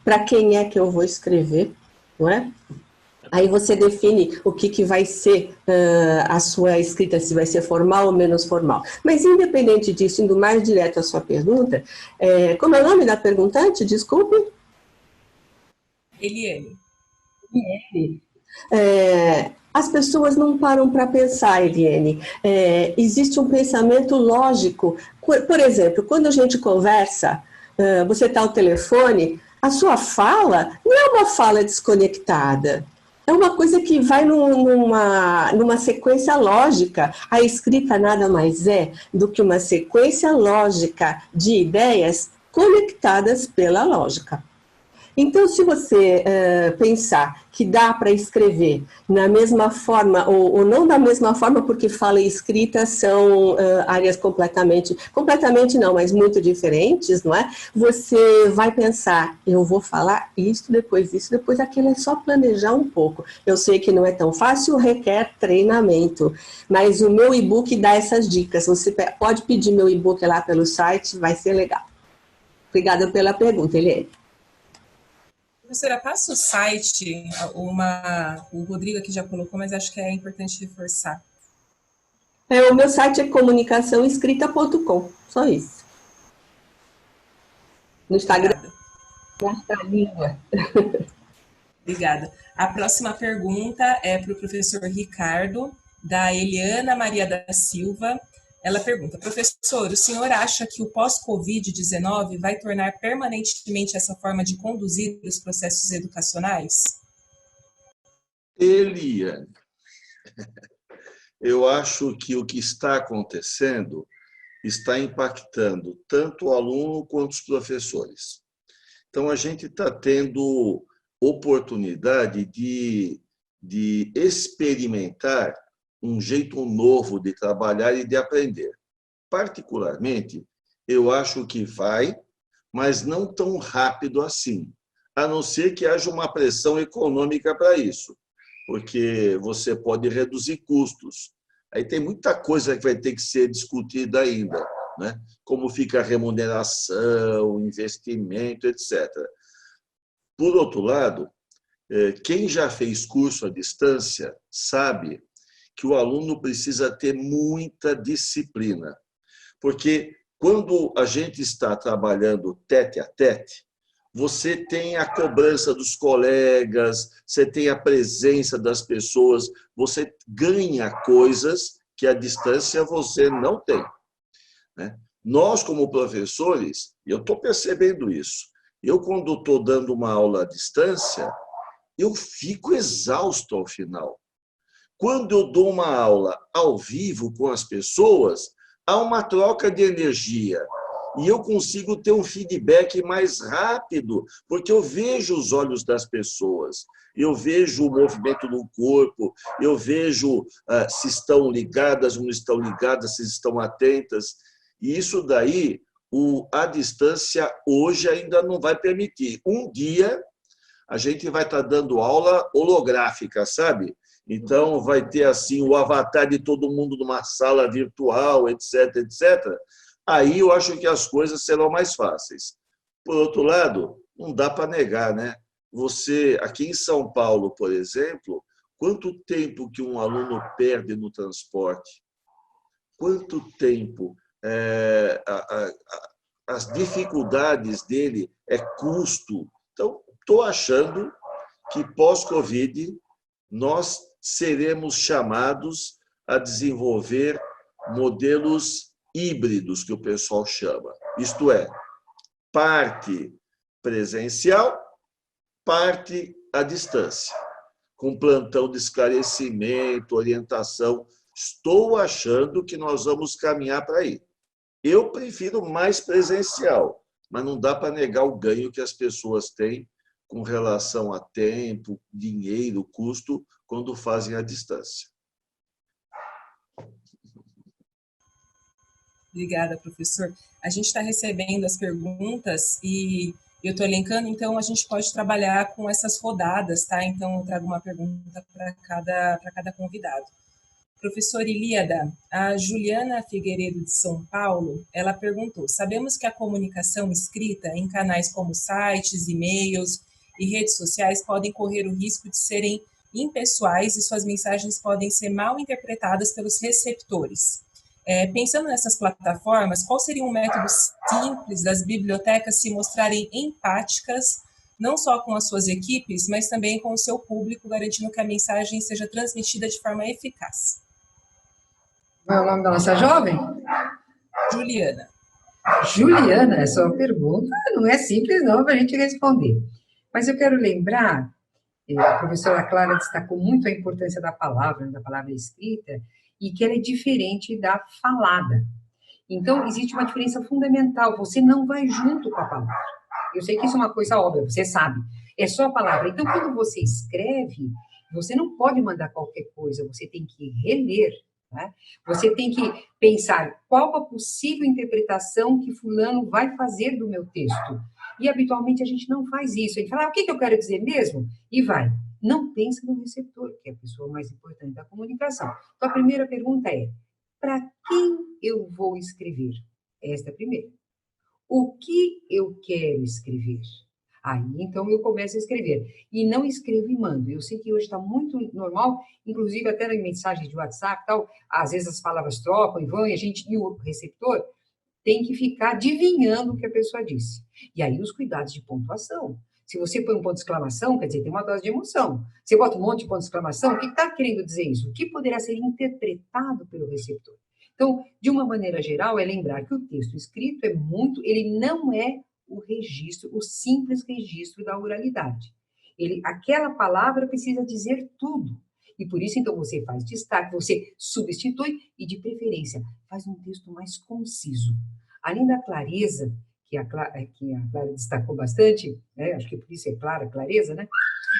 B: para quem é que eu vou escrever, não é? Aí você define o que vai ser a sua escrita, se vai ser formal ou menos formal. Mas independente disso, indo mais direto à sua pergunta, como é o nome da perguntante? Desculpe.
A: Eliane.
B: As pessoas não param para pensar, Eliane. Existe um pensamento lógico. Por exemplo, quando a gente conversa, você está ao telefone, a sua fala não é uma fala desconectada. É uma coisa que vai numa sequência lógica. A escrita nada mais é do que uma sequência lógica de ideias conectadas pela lógica. Então, se você pensar que dá para escrever na mesma forma, ou não da mesma forma, porque fala e escrita são áreas completamente não, mas muito diferentes, não é? Você vai pensar, eu vou falar isso, depois aquilo, é só planejar um pouco. Eu sei que não é tão fácil, requer treinamento, mas o meu e-book dá essas dicas. Você pode pedir meu e-book lá pelo site, vai ser legal. Obrigada pela pergunta, Eliane.
A: Professora, passa o site, o Rodrigo aqui já colocou, mas acho que é importante reforçar.
B: O meu site é comunicaçãoescrita.com, só isso. No Instagram, na língua.
A: Obrigada. A próxima pergunta é para o professor Ricardo, da Eliana Maria da Silva. Ela pergunta, professor, o senhor acha que o pós-Covid-19 vai tornar permanentemente essa forma de conduzir os processos educacionais?
C: Eliane, eu acho que o que está acontecendo está impactando tanto o aluno quanto os professores. Então, a gente está tendo oportunidade de experimentar um jeito novo de trabalhar e de aprender. Particularmente, eu acho que vai, mas não tão rápido assim, a não ser que haja uma pressão econômica para isso, porque você pode reduzir custos. Aí tem muita coisa que vai ter que ser discutida ainda, né? Como fica a remuneração, investimento, etc. Por outro lado, quem já fez curso à distância sabe que o aluno precisa ter muita disciplina, porque quando a gente está trabalhando tete a tete, você tem a cobrança dos colegas, você tem a presença das pessoas, você ganha coisas que à distância você não tem, né? Nós, como professores, eu estou percebendo isso. Eu, quando estou dando uma aula à distância, eu fico exausto ao final. Quando eu dou uma aula ao vivo com as pessoas, há uma troca de energia e eu consigo ter um feedback mais rápido, porque eu vejo os olhos das pessoas, eu vejo o movimento do corpo, eu vejo se estão ligadas ou não estão ligadas, se estão atentas. E isso daí, a distância hoje ainda não vai permitir. Um dia a gente vai estar dando aula holográfica, sabe? Então, vai ter assim o avatar de todo mundo numa sala virtual, etc, etc. Aí eu acho que as coisas serão mais fáceis. Por outro lado, não dá para negar, né? Você, aqui em São Paulo, por exemplo, quanto tempo que um aluno perde no transporte? Quanto tempo? As dificuldades dele é custo. Então, estou achando que pós-Covid nós seremos chamados a desenvolver modelos híbridos, que o pessoal chama. Isto é, parte presencial, parte à distância, com plantão de esclarecimento, orientação. Estou achando que nós vamos caminhar para aí. Eu prefiro mais presencial, mas não dá para negar o ganho que as pessoas têm com relação a tempo, dinheiro, custo, quando fazem à distância.
A: Obrigada, professor. A gente está recebendo as perguntas e eu estou elencando, então a gente pode trabalhar com essas rodadas, tá? Então eu trago uma pergunta para cada convidado. Professor Ilíada, a Juliana Figueiredo de São Paulo, ela perguntou, sabemos que a comunicação escrita em canais como sites, e-mails e redes sociais podem correr o risco de serem impessoais e suas mensagens podem ser mal interpretadas pelos receptores. Pensando nessas plataformas, qual seria um método simples das bibliotecas se mostrarem empáticas, não só com as suas equipes, mas também com o seu público, garantindo que a mensagem seja transmitida de forma eficaz?
D: Qual é o nome da nossa jovem?
A: Juliana.
D: Juliana, essa é uma pergunta não é simples não para a gente responder. Mas eu quero lembrar, a professora Clara destacou muito a importância da palavra escrita, e que ela é diferente da falada. Então, existe uma diferença fundamental. Você não vai junto com a palavra. Eu sei que isso é uma coisa óbvia, você sabe. É só a palavra. Então, quando você escreve, você não pode mandar qualquer coisa, você tem que reler, né? Você tem que pensar qual a possível interpretação que fulano vai fazer do meu texto. E, habitualmente, a gente não faz isso. A gente fala, o que eu quero dizer mesmo? E vai. Não pensa no receptor, que é a pessoa mais importante da comunicação. Então, a primeira pergunta é, para quem eu vou escrever? Esta é a primeira. O que eu quero escrever? Aí, então, eu começo a escrever. E não escrevo e mando. Eu sei que hoje está muito normal, inclusive até nas mensagens de WhatsApp e tal, às vezes as palavras trocam e vão, e o receptor tem que ficar adivinhando o que a pessoa disse. E aí, os cuidados de pontuação. Se você põe um ponto de exclamação, quer dizer, tem uma dose de emoção. Você bota um monte de ponto de exclamação, o que está querendo dizer isso? O que poderá ser interpretado pelo receptor? Então, de uma maneira geral, é lembrar que o texto escrito ele não é o registro, o simples registro da oralidade. Aquela palavra precisa dizer tudo. E por isso, então, você faz destaque, você substitui e, de preferência, faz um texto mais conciso. Além da clareza, que a Clara destacou bastante, né? Acho que por isso é clara, clareza, né?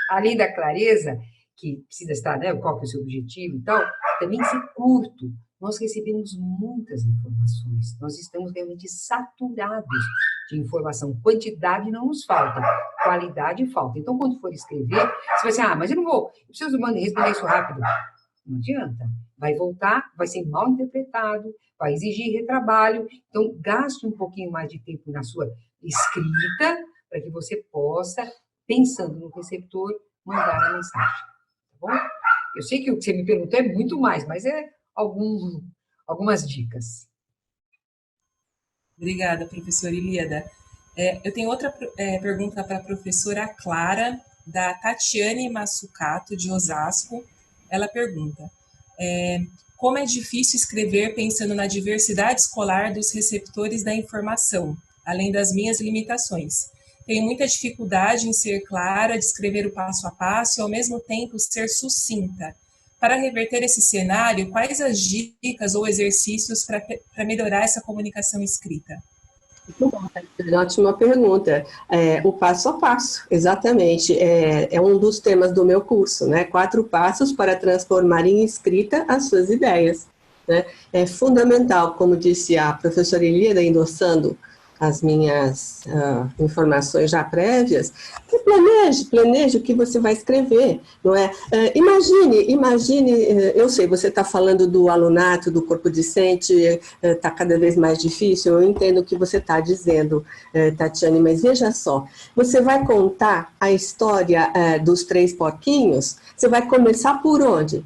D: Além da clareza, que precisa estar, né? Qual que é o seu objetivo e tal, também ser curto. Nós recebemos muitas informações, nós estamos realmente saturados de informação. Quantidade não nos falta, qualidade falta. Então, quando for escrever, você vai dizer, mas eu não vou, eu preciso responder isso rápido. Não adianta. Vai voltar, vai ser mal interpretado, vai exigir retrabalho. Então, gaste um pouquinho mais de tempo na sua escrita, para que você possa, pensando no receptor, mandar a mensagem. Tá bom? Eu sei que o que você me perguntou é muito mais, mas é algumas dicas.
A: Obrigada, professora Ilíada. Eu tenho outra pergunta para a professora Clara, da Tatiane Massucato, de Osasco. Ela pergunta, como é difícil escrever pensando na diversidade escolar dos receptores da informação, além das minhas limitações. Tenho muita dificuldade em ser clara, descrever o passo a passo e, ao mesmo tempo, ser sucinta. Para reverter esse cenário, quais as dicas ou exercícios para melhorar essa comunicação escrita?
B: Muito bom, ótima pergunta. O passo a passo, exatamente. É um dos temas do meu curso, né? 4 passos para transformar em escrita as suas ideias. Né? É fundamental, como disse a professora Ilíada, endossando as minhas informações já prévias, que planeje o que você vai escrever, não é? Imagine, eu sei, você está falando do alunato, do corpo discente, está cada vez mais difícil, eu entendo o que você está dizendo, Tatiane, mas veja só, você vai contar a história dos 3 porquinhos, você vai começar por onde?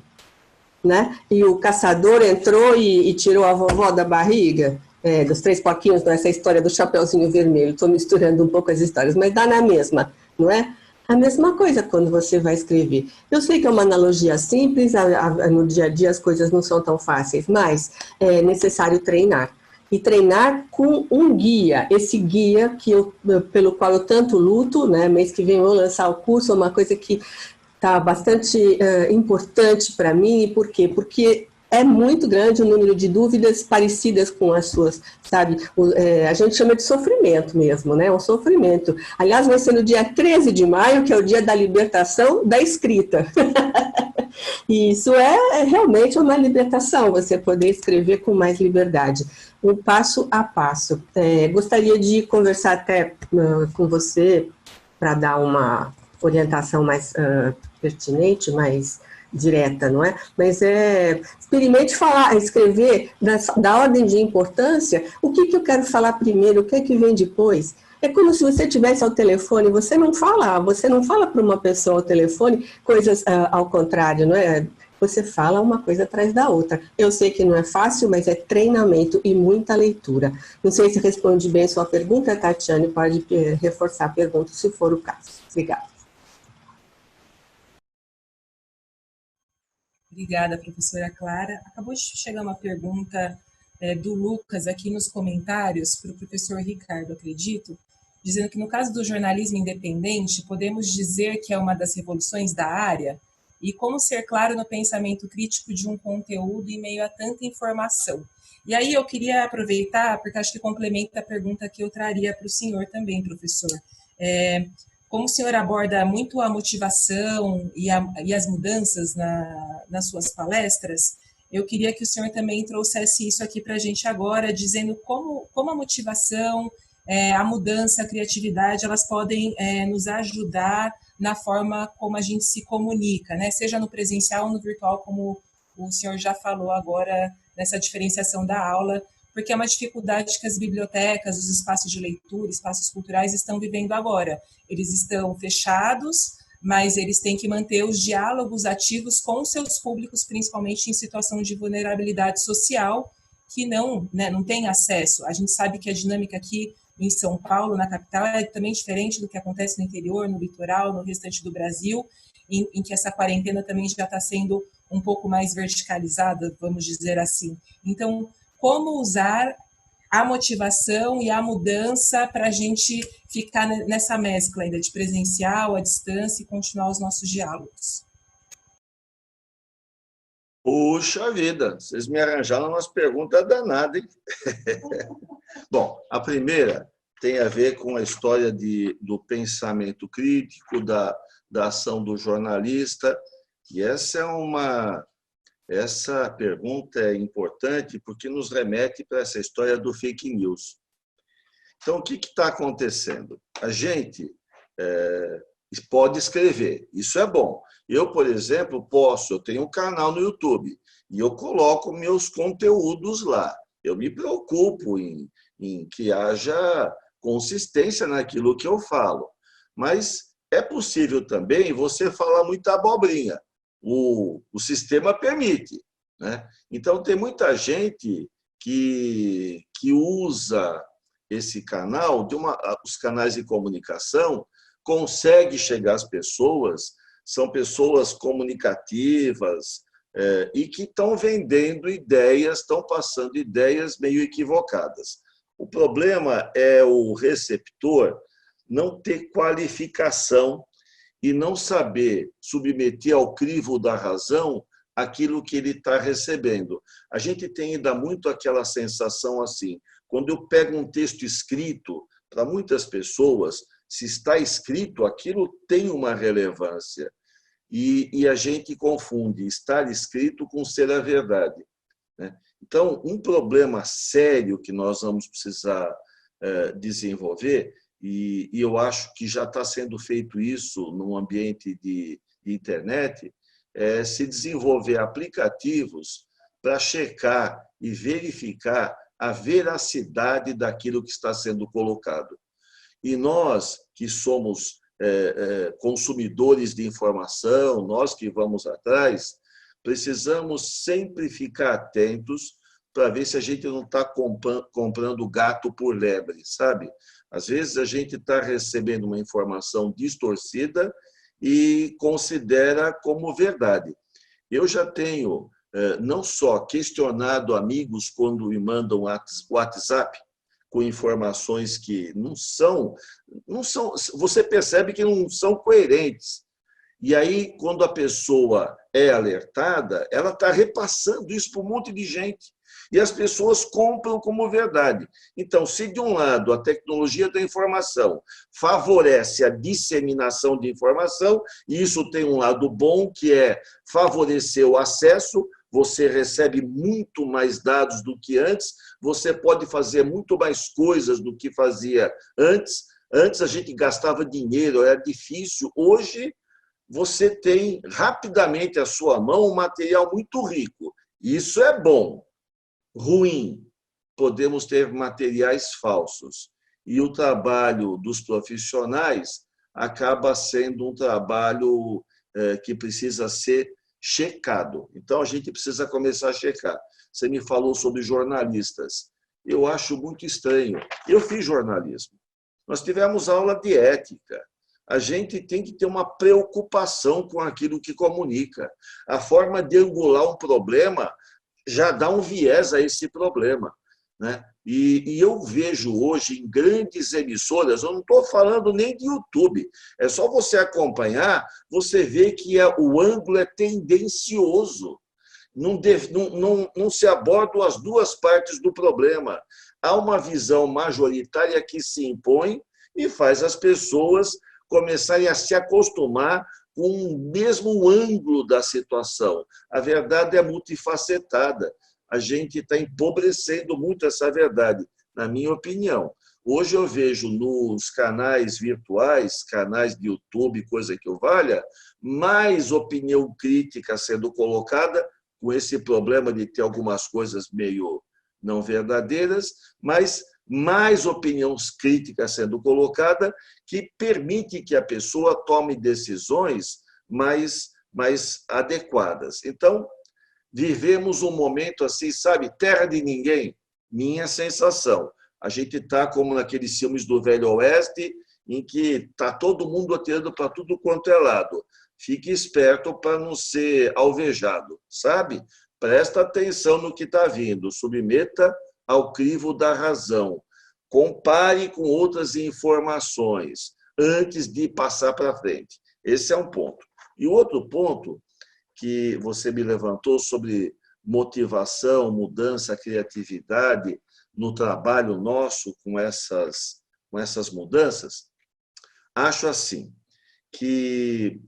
B: Né? E o caçador entrou e tirou a vovó da barriga, dos 3 porquinhos, não é essa história do Chapeuzinho Vermelho, estou misturando um pouco as histórias, mas dá na mesma, não é? A mesma coisa quando você vai escrever. Eu sei que é uma analogia simples, no dia a dia as coisas não são tão fáceis, mas é necessário treinar. E treinar com um guia, esse guia pelo qual eu tanto luto, né? Mês que vem eu vou lançar o curso, é uma coisa que está bastante importante para mim. Por quê? Porque é muito grande o número de dúvidas parecidas com as suas, sabe? A gente chama de sofrimento mesmo, né? Um sofrimento. Aliás, vai ser no dia 13 de maio, que é o dia da libertação da escrita. E isso é realmente uma libertação, você poder escrever com mais liberdade. Um passo a passo. Gostaria de conversar até com você para dar uma orientação mais pertinente, mais direta, não é? Mas experimente escrever da ordem de importância, o que eu quero falar primeiro, o que vem depois. É como se você estivesse ao telefone, você não fala para uma pessoa ao telefone coisas ao contrário, não é? Você fala uma coisa atrás da outra. Eu sei que não é fácil, mas é treinamento e muita leitura. Não sei se respondi bem a sua pergunta, Tatiane, pode reforçar a pergunta, se for o caso. Obrigada.
A: Obrigada, professora Clara. Acabou de chegar uma pergunta do Lucas aqui nos comentários para o professor Ricardo, acredito, dizendo que no caso do jornalismo independente, podemos dizer que é uma das revoluções da área? E como ser claro no pensamento crítico de um conteúdo em meio a tanta informação? E aí eu queria aproveitar, porque acho que complementa a pergunta que eu traria para o senhor também, professor. Como o senhor aborda muito a motivação e as mudanças nas suas palestras, eu queria que o senhor também trouxesse isso aqui para a gente agora, dizendo como a motivação, a mudança, a criatividade, elas podem nos ajudar na forma como a gente se comunica, né? Seja no presencial ou no virtual, como o senhor já falou agora, nessa diferenciação da aula, porque é uma dificuldade que as bibliotecas, os espaços de leitura, espaços culturais estão vivendo agora. Eles estão fechados, mas eles têm que manter os diálogos ativos com seus públicos, principalmente em situação de vulnerabilidade social, que não tem acesso. A gente sabe que a dinâmica aqui em São Paulo, na capital, é também diferente do que acontece no interior, no litoral, no restante do Brasil, em que essa quarentena também já está sendo um pouco mais verticalizada, vamos dizer assim. Então, como usar a motivação e a mudança para a gente ficar nessa mescla ainda de presencial, à distância e continuar os nossos diálogos?
C: Puxa vida, vocês me arranjaram umas perguntas danadas, hein? Bom, a primeira tem a ver com a história do pensamento crítico, da ação do jornalista, e essa pergunta é importante porque nos remete para essa história do fake news. Então, o que está acontecendo? A gente pode escrever, isso é bom. Eu, por exemplo, eu tenho um canal no YouTube e eu coloco meus conteúdos lá. Eu me preocupo em que haja consistência naquilo que eu falo. Mas é possível também você falar muita abobrinha. O sistema permite, né? Então, tem muita gente que usa esse canal, os canais de comunicação, consegue chegar às pessoas, são pessoas comunicativas e que estão vendendo ideias, estão passando ideias meio equivocadas. O problema é o receptor não ter qualificação e não saber submeter ao crivo da razão aquilo que ele está recebendo. A gente tem ainda muito aquela sensação assim, quando eu pego um texto escrito, para muitas pessoas, se está escrito, aquilo tem uma relevância. E a gente confunde estar escrito com ser a verdade, né? Então, um problema sério que nós vamos precisar desenvolver, e eu acho que já está sendo feito isso no ambiente de internet, é se desenvolver aplicativos para checar e verificar a veracidade daquilo que está sendo colocado. E nós, que somos consumidores de informação, nós que vamos atrás, precisamos sempre ficar atentos para ver se a gente não está comprando gato por lebre, sabe? Às vezes a gente está recebendo uma informação distorcida e considera como verdade. Eu já tenho não só questionado amigos quando me mandam WhatsApp com informações que não são, você percebe que não são coerentes. E aí, quando a pessoa é alertada, ela está repassando isso para um monte de gente. E as pessoas compram como verdade. Então, se de um lado a tecnologia da informação favorece a disseminação de informação, e isso tem um lado bom, que é favorecer o acesso, você recebe muito mais dados do que antes, você pode fazer muito mais coisas do que fazia antes. Antes a gente gastava dinheiro, era difícil. Hoje, você tem rapidamente à sua mão um material muito rico. Isso é bom. Ruim, podemos ter materiais falsos. E o trabalho dos profissionais acaba sendo um trabalho que precisa ser checado. Então, a gente precisa começar a checar. Você me falou sobre jornalistas. Eu acho muito estranho. Eu fiz jornalismo. Nós tivemos aula de ética. A gente tem que ter uma preocupação com aquilo que comunica. A forma de angular um problema já dá um viés a esse problema, né? E eu vejo hoje em grandes emissoras, eu não estou falando nem de YouTube, é só você acompanhar, você vê que o ângulo é tendencioso. não se abordam as duas partes do problema. Há uma visão majoritária que se impõe e faz as pessoas começarem a se acostumar com o mesmo ângulo da situação. A verdade é multifacetada. A gente está empobrecendo muito essa verdade, na minha opinião. Hoje eu vejo nos canais virtuais, canais de YouTube, coisa que eu valha, mais opinião crítica sendo colocada, com esse problema de ter algumas coisas meio não verdadeiras, mas mais opiniões críticas sendo colocada, que permite que a pessoa tome decisões mais adequadas. Então, vivemos um momento assim, sabe, terra de ninguém, minha sensação. A gente está como naqueles filmes do Velho Oeste, em que está todo mundo atirando para tudo quanto é lado. Fique esperto para não ser alvejado, sabe? Presta atenção no que está vindo, submeta ao crivo da razão. Compare com outras informações antes de passar para frente. Esse é um ponto. E o outro ponto que você me levantou sobre motivação, mudança, criatividade no trabalho nosso com essas mudanças, acho assim que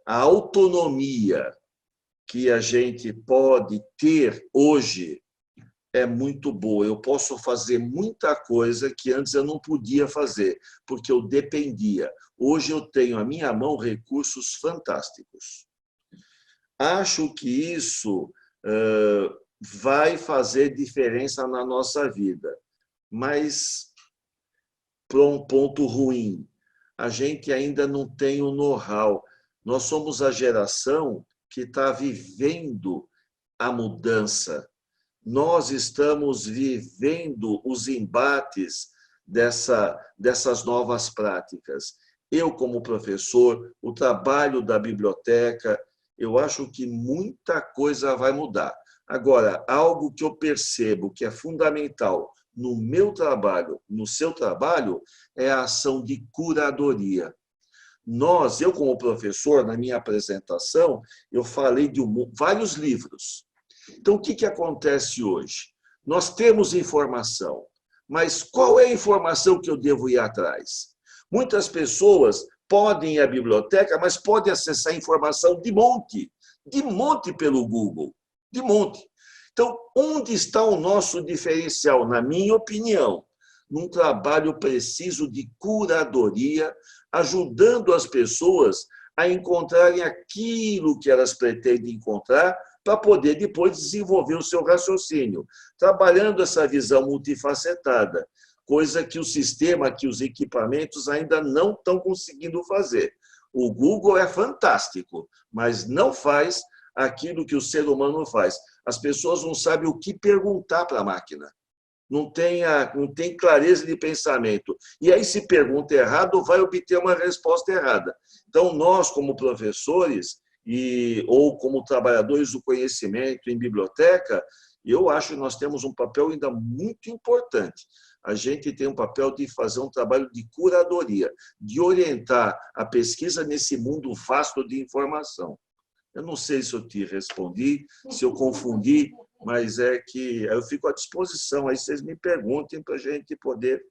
C: a autonomia que a gente pode ter hoje é muito boa. Eu posso fazer muita coisa que antes eu não podia fazer, porque eu dependia. Hoje eu tenho à minha mão recursos fantásticos. Acho que isso vai fazer diferença na nossa vida, mas para um ponto ruim, a gente ainda não tem o know-how. Nós somos a geração que está vivendo a mudança. Nós estamos vivendo os embates dessas novas práticas. Eu, como professor, o trabalho da biblioteca, eu acho que muita coisa vai mudar. Agora, algo que eu percebo que é fundamental no meu trabalho, no seu trabalho, é a ação de curadoria. Eu como professor, na minha apresentação, eu falei de vários livros. Então, o que acontece hoje? Nós temos informação, mas qual é a informação que eu devo ir atrás? Muitas pessoas podem ir à biblioteca, mas podem acessar informação de monte pelo Google, de monte. Então, onde está o nosso diferencial, na minha opinião? Num trabalho preciso de curadoria, ajudando as pessoas a encontrarem aquilo que elas pretendem encontrar para poder depois desenvolver o seu raciocínio, trabalhando essa visão multifacetada, coisa que o sistema, que os equipamentos ainda não estão conseguindo fazer. O Google é fantástico, mas não faz aquilo que o ser humano faz. As pessoas não sabem o que perguntar para a máquina. Não tem clareza de pensamento. E aí, se pergunta errado, vai obter uma resposta errada. Então, nós, como professores ou como trabalhadores do conhecimento em biblioteca, eu acho que nós temos um papel ainda muito importante. A gente tem um papel de fazer um trabalho de curadoria, de orientar a pesquisa nesse mundo vasto de informação. Eu não sei se eu te respondi, se eu confundi, mas é que eu fico à disposição. Aí vocês me perguntem para a gente poder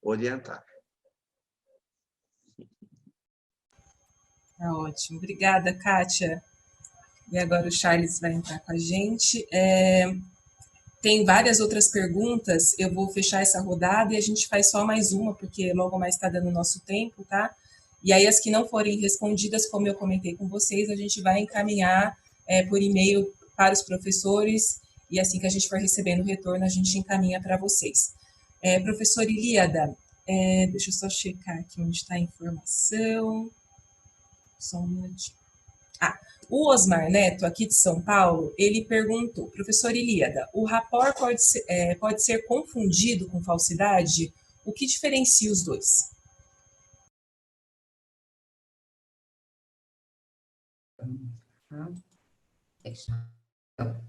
C: orientar.
A: Tá ótimo. Obrigada, Kátia. E agora o Charles vai entrar com a gente. Tem várias outras perguntas, eu vou fechar essa rodada e a gente faz só mais uma, porque logo mais está dando o nosso tempo, tá? E aí as que não forem respondidas, como eu comentei com vocês, a gente vai encaminhar por e-mail para os professores e assim que a gente for recebendo o retorno, a gente encaminha para vocês. Professora Ilíada, deixa eu só checar aqui onde está a informação. Só um minutinho. O Osmar Neto, aqui de São Paulo, ele perguntou, professora Ilíada, o rapport pode ser confundido com falsidade? O que diferencia os dois?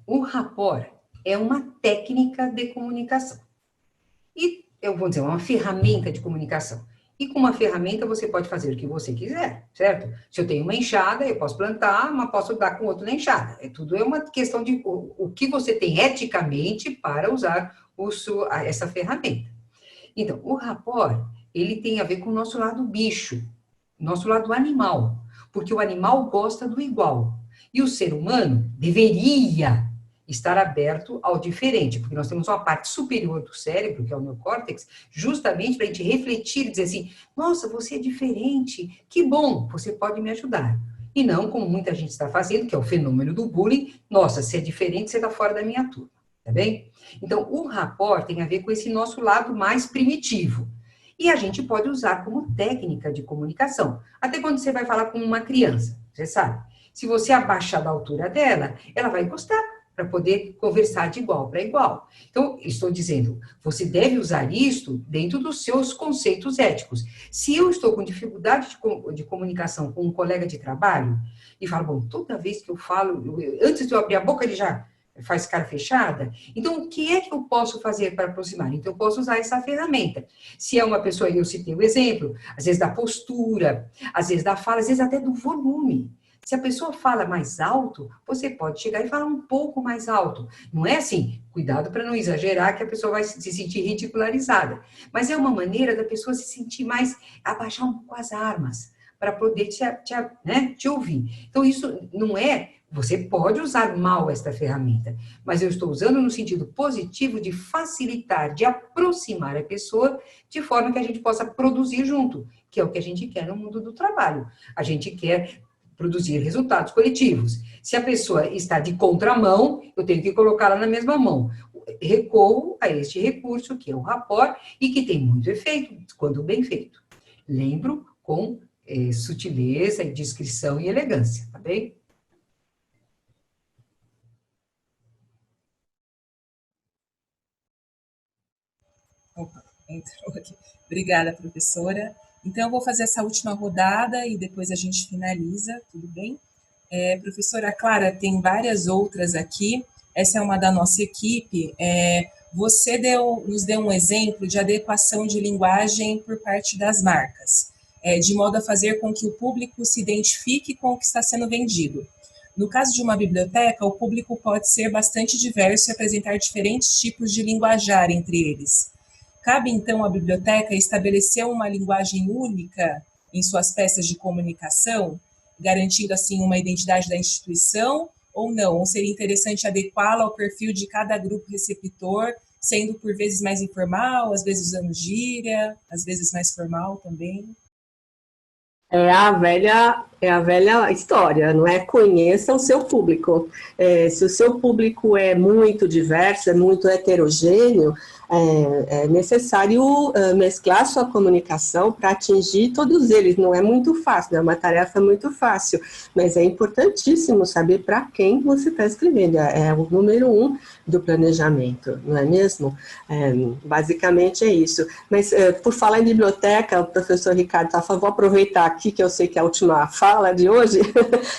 D: O rapport é uma técnica de comunicação. E eu vou dizer, uma ferramenta de comunicação. E com uma ferramenta você pode fazer o que você quiser, certo? Se eu tenho uma enxada, eu posso plantar, mas posso dar com outra enxada. Tudo é uma questão de o que você tem eticamente para usar essa ferramenta. Então, o rapport, ele tem a ver com o nosso lado bicho, nosso lado animal, porque o animal gosta do igual. E o ser humano deveria estar aberto ao diferente, porque nós temos uma parte superior do cérebro, que é o neocórtex, justamente para a gente refletir e dizer assim, nossa, você é diferente, que bom, você pode me ajudar. E não como muita gente está fazendo, que é o fenômeno do bullying, nossa, se é diferente, você está fora da minha turma, tá bem? Então, o rapport tem a ver com esse nosso lado mais primitivo. E a gente pode usar como técnica de comunicação. Até quando você vai falar com uma criança, você sabe. Se você abaixar da altura dela, ela vai gostar para poder conversar de igual para igual. Então, estou dizendo, você deve usar isto dentro dos seus conceitos éticos. Se eu estou com dificuldade de comunicação com um colega de trabalho, e falo, bom, toda vez que eu falo, antes de eu abrir a boca, ele já faz cara fechada, então o que é que eu posso fazer para aproximar? Então eu posso usar essa ferramenta. Se é uma pessoa, eu citei o exemplo, às vezes da postura, às vezes da fala, às vezes até do volume. Se a pessoa fala mais alto, você pode chegar e falar um pouco mais alto. Não é assim, cuidado para não exagerar que a pessoa vai se sentir ridicularizada. Mas é uma maneira da pessoa se sentir mais, abaixar um pouco as armas, para poder te ouvir. Então isso não é. Você pode usar mal esta ferramenta, mas eu estou usando no sentido positivo de facilitar, de aproximar a pessoa, de forma que a gente possa produzir junto, que é o que a gente quer no mundo do trabalho. A gente quer produzir resultados coletivos. Se a pessoa está de contramão, eu tenho que colocá-la na mesma mão. Recorro a este recurso, que é o rapport, e que tem muito efeito, quando bem feito. Lembro com sutileza, e discrição e elegância, tá bem?
A: Opa, entrou aqui. Obrigada, professora. Então, eu vou fazer essa última rodada e depois a gente finaliza, tudo bem? Professora Clara, tem várias outras aqui. Essa é uma da nossa equipe. Você nos deu um exemplo de adequação de linguagem por parte das marcas, de modo a fazer com que o público se identifique com o que está sendo vendido. No caso de uma biblioteca, o público pode ser bastante diverso e apresentar diferentes tipos de linguajar entre eles. Cabe, então, à biblioteca estabelecer uma linguagem única em suas peças de comunicação, garantindo, assim, uma identidade da instituição, ou não? Ou seria interessante adequá-la ao perfil de cada grupo receptor, sendo por vezes mais informal, às vezes usando gíria, às vezes mais formal também?
B: É a velha história, não é? Conheça o seu público. Se o seu público é muito diverso, é muito heterogêneo, é necessário mesclar sua comunicação para atingir todos eles. Não é muito fácil, não é uma tarefa muito fácil, mas é importantíssimo saber para quem você está escrevendo. É o número 1 do planejamento, não é mesmo? Basicamente é isso. Mas, por falar em biblioteca, o professor Ricardo, vou aproveitar aqui, que eu sei que é a última fala de hoje,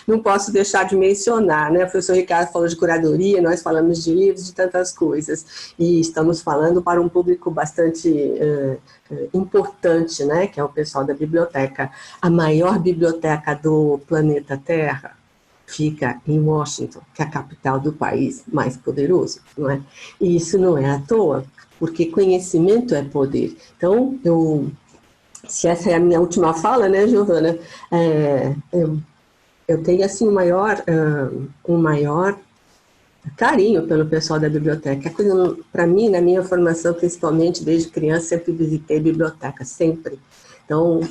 B: não posso deixar de mencionar, né? O professor Ricardo falou de curadoria, nós falamos de livros, de tantas coisas, e estamos falando para um público bastante importante, né? Que é o pessoal da biblioteca. A maior biblioteca do planeta Terra fica em Washington, que é a capital do país mais poderoso, não é? E isso não é à toa, porque conhecimento é poder. Então, se essa é a minha última fala, né, Giovana, eu tenho, assim, um maior carinho pelo pessoal da biblioteca. Para mim, na minha formação, principalmente, desde criança, sempre visitei biblioteca, sempre. Então,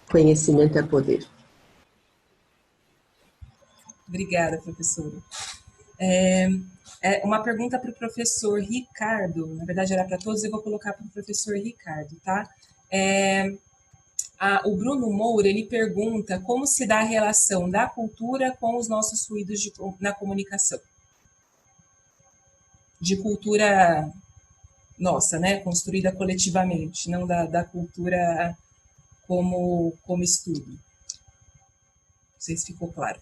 B: conhecimento é poder.
A: Obrigada, professora. Uma pergunta para o professor Ricardo, na verdade era para todos, eu vou colocar para o professor Ricardo, tá? O Bruno Moura, ele pergunta como se dá a relação da cultura com os nossos fluidos na comunicação. De cultura nossa, né? Construída coletivamente, não da cultura como estudo. Não sei se ficou claro.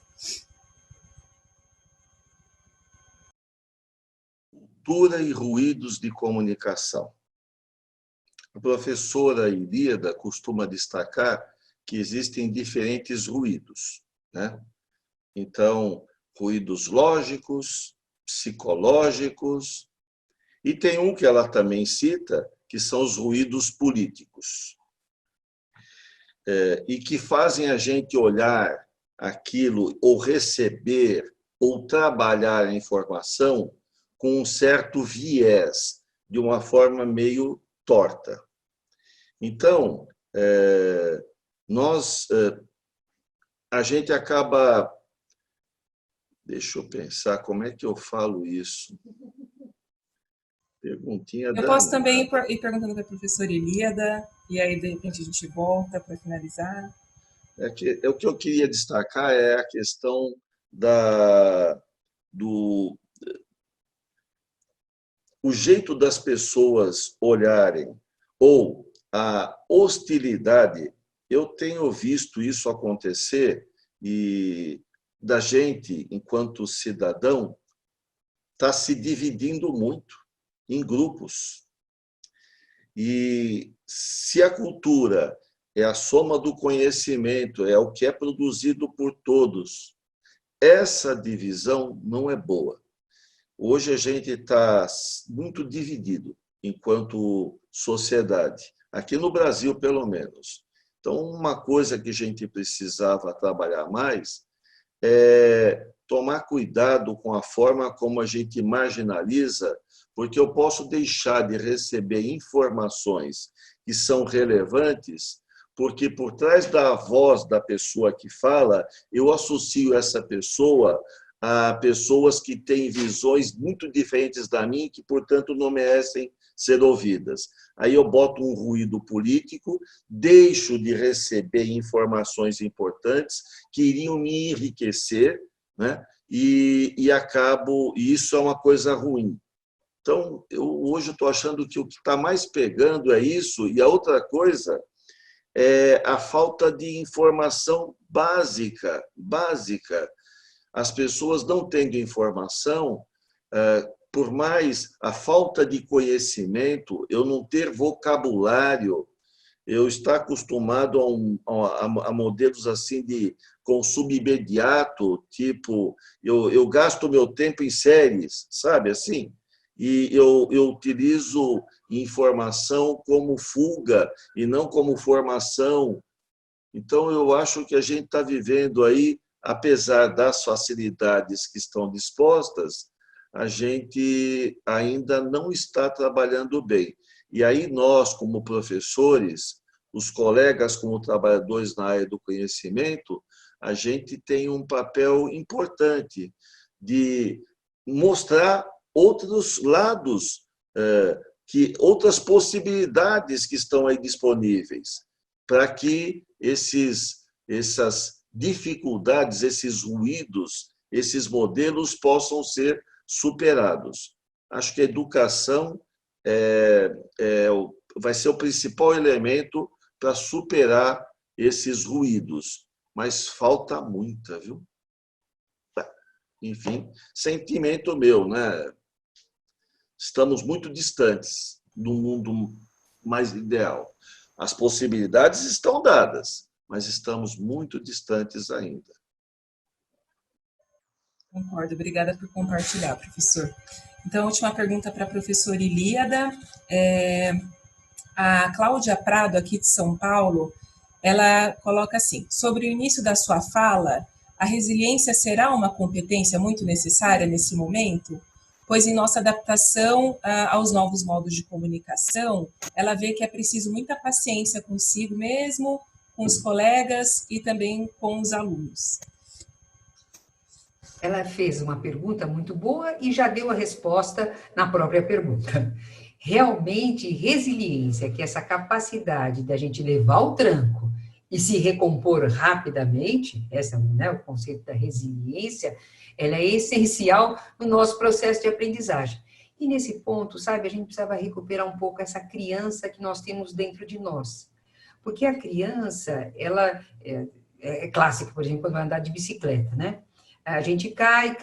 C: Cultura e ruídos de comunicação. A professora Ilíada costuma destacar que existem diferentes ruídos, né? Então, ruídos lógicos, psicológicos, e tem um que ela também cita, que são os ruídos políticos, e que fazem a gente olhar aquilo, ou receber, ou trabalhar a informação com um certo viés, de uma forma meio torta. Então, a gente acaba... Deixa eu pensar, como é que eu falo isso? Perguntinha
A: Eu posso também ir perguntando para a professora Ilíada, e aí, de repente, a gente volta para finalizar.
C: O que eu queria destacar é a questão do o jeito das pessoas olharem, ou a hostilidade. Eu tenho visto isso acontecer, e da gente, enquanto cidadão, está se dividindo muito em grupos. E se a cultura é a soma do conhecimento, é o que é produzido por todos, essa divisão não é boa. Hoje a gente está muito dividido enquanto sociedade, aqui no Brasil, pelo menos. Então, uma coisa que a gente precisava trabalhar mais é tomar cuidado com a forma como a gente marginaliza, porque eu posso deixar de receber informações que são relevantes, porque por trás da voz da pessoa que fala, eu associo essa pessoa a pessoas que têm visões muito diferentes da minha, que, portanto, não merecem ser ouvidas. Aí eu boto um ruído político, deixo de receber informações importantes que iriam me enriquecer, né? E acabo... E isso é uma coisa ruim. Então, hoje estou achando que o que está mais pegando é isso, e a outra coisa é a falta de informação básica. As pessoas não tendo informação, por mais a falta de conhecimento, eu não ter vocabulário, eu estar acostumado a modelos assim de consumo imediato, tipo, eu gasto meu tempo em séries, sabe assim? E eu utilizo informação como fuga e não como formação. Então, eu acho que a gente está vivendo aí, apesar das facilidades que estão dispostas, a gente ainda não está trabalhando bem. E aí nós, como professores, os colegas como trabalhadores na área do conhecimento, a gente tem um papel importante de mostrar outros lados, outras possibilidades que estão aí disponíveis, para que essas dificuldades, esses ruídos, esses modelos possam ser superados. Acho que a educação vai ser o principal elemento para superar esses ruídos, mas falta muita, viu? Enfim, sentimento meu, né? Estamos muito distantes do mundo mais ideal. As possibilidades estão dadas, mas estamos muito distantes ainda.
A: Concordo, obrigada por compartilhar, professor. Então, a última pergunta para a professora Ilíada. A Cláudia Prado, aqui de São Paulo, ela coloca assim: sobre o início da sua fala, a resiliência será uma competência muito necessária nesse momento? Pois em nossa adaptação aos novos modos de comunicação, ela vê que é preciso muita paciência consigo mesmo, com os colegas e também com os alunos.
D: Ela fez uma pergunta muito boa e já deu a resposta na própria pergunta. Realmente, resiliência, que é essa capacidade da gente levar o tranco e se recompor rapidamente, esse é o conceito da resiliência, ela é essencial no nosso processo de aprendizagem. E nesse ponto, sabe, a gente precisava recuperar um pouco essa criança que nós temos dentro de nós. Porque a criança, ela é clássica, por exemplo, quando vai andar de bicicleta, né? A gente cai.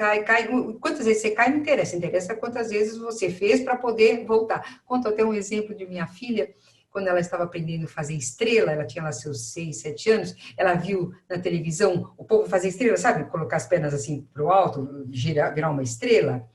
D: Quantas vezes você cai não interessa. Interessa quantas vezes você fez para poder voltar. Conto até um exemplo de minha filha, quando ela estava aprendendo a fazer estrela, ela tinha lá seus 6, 7 anos, ela viu na televisão o povo fazer estrela, sabe? Colocar as pernas assim para o alto, virar uma estrela.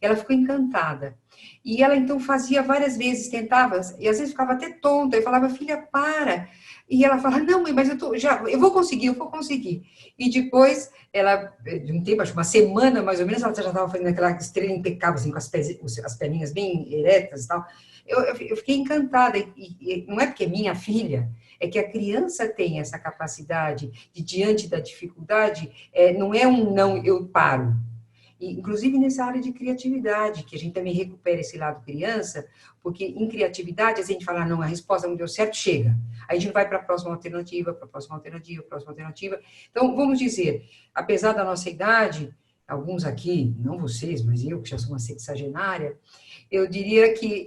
D: Ela ficou encantada. E ela, então, fazia várias vezes, tentava, e às vezes ficava até tonta, e falava, filha, para. E ela falava, não, mãe, mas eu vou conseguir. E depois, ela, de um tempo, acho uma semana mais ou menos, ela já estava fazendo aquela estrela impecável, assim, com as perninhas bem eretas e tal. Eu fiquei encantada, e não é porque é minha filha, é que a criança tem essa capacidade de, diante da dificuldade, não é um não, eu paro. E, inclusive nessa área de criatividade, que a gente também recupera esse lado criança, porque em criatividade, a gente fala, não, a resposta não deu certo, chega. Aí a gente vai para a próxima alternativa, para a próxima alternativa, próxima alternativa. Então, vamos dizer, apesar da nossa idade, alguns aqui, não vocês, mas eu, que já sou uma sexagenária, eu diria que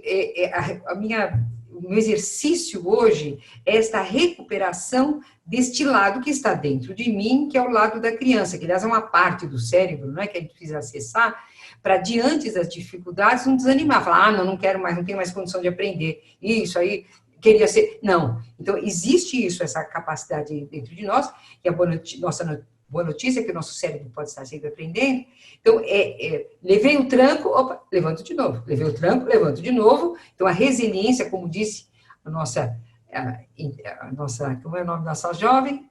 D: o meu exercício hoje é esta recuperação deste lado que está dentro de mim, que é o lado da criança, que, aliás, é uma parte do cérebro, não é, que a gente precisa acessar, para, diante das dificuldades, não desanimar, falar, não quero mais, não tenho mais condição de aprender, isso aí, queria ser... Não. Então, existe isso, essa capacidade dentro de nós, e a nossa boa notícia é que o nosso cérebro pode estar sempre aprendendo. Então, levei o tranco, opa, levanto de novo. Levei o tranco, levanto de novo. Então, a resiliência, como disse a nossa como é o nome da nossa jovem?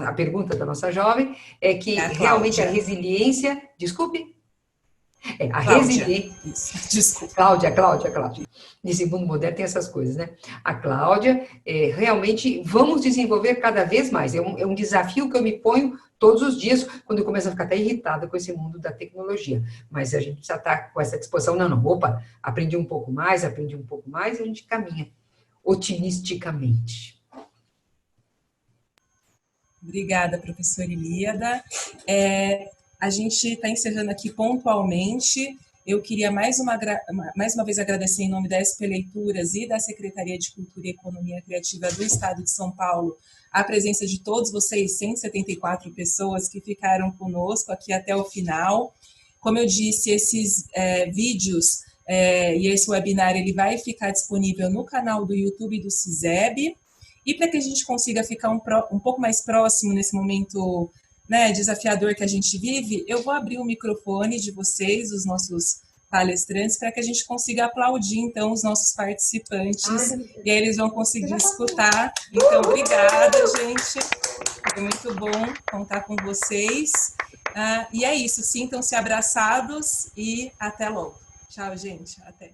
D: A pergunta da nossa jovem é que realmente a resiliência... Desculpe? Resiliência...
A: Desculpa.
D: Cláudia. Nesse mundo moderno tem essas coisas, né? A Cláudia, realmente, vamos desenvolver cada vez mais. É um desafio que eu me ponho todos os dias, quando eu começo a ficar até irritada com esse mundo da tecnologia. Mas a gente precisa estar com essa disposição. Não, opa, aprendi um pouco mais, e a gente caminha otimisticamente.
A: Obrigada, professora Ilíada. A gente está encerrando aqui pontualmente. Eu queria mais uma vez agradecer em nome da SP Leituras e da Secretaria de Cultura e Economia Criativa do Estado de São Paulo a presença de todos vocês, 174 pessoas que ficaram conosco aqui até o final. Como eu disse, esses vídeos e esse webinar ele vai ficar disponível no canal do YouTube do CISEB. E para que a gente consiga ficar um pouco mais próximo nesse momento, né, desafiador que a gente vive, eu vou abrir o microfone de vocês, os nossos palestrantes, para que a gente consiga aplaudir, então, os nossos participantes, e aí eles vão conseguir escutar. Então, obrigada, gente. Foi muito bom contar com vocês. E é isso, sintam-se abraçados e até logo. Tchau, gente. Até.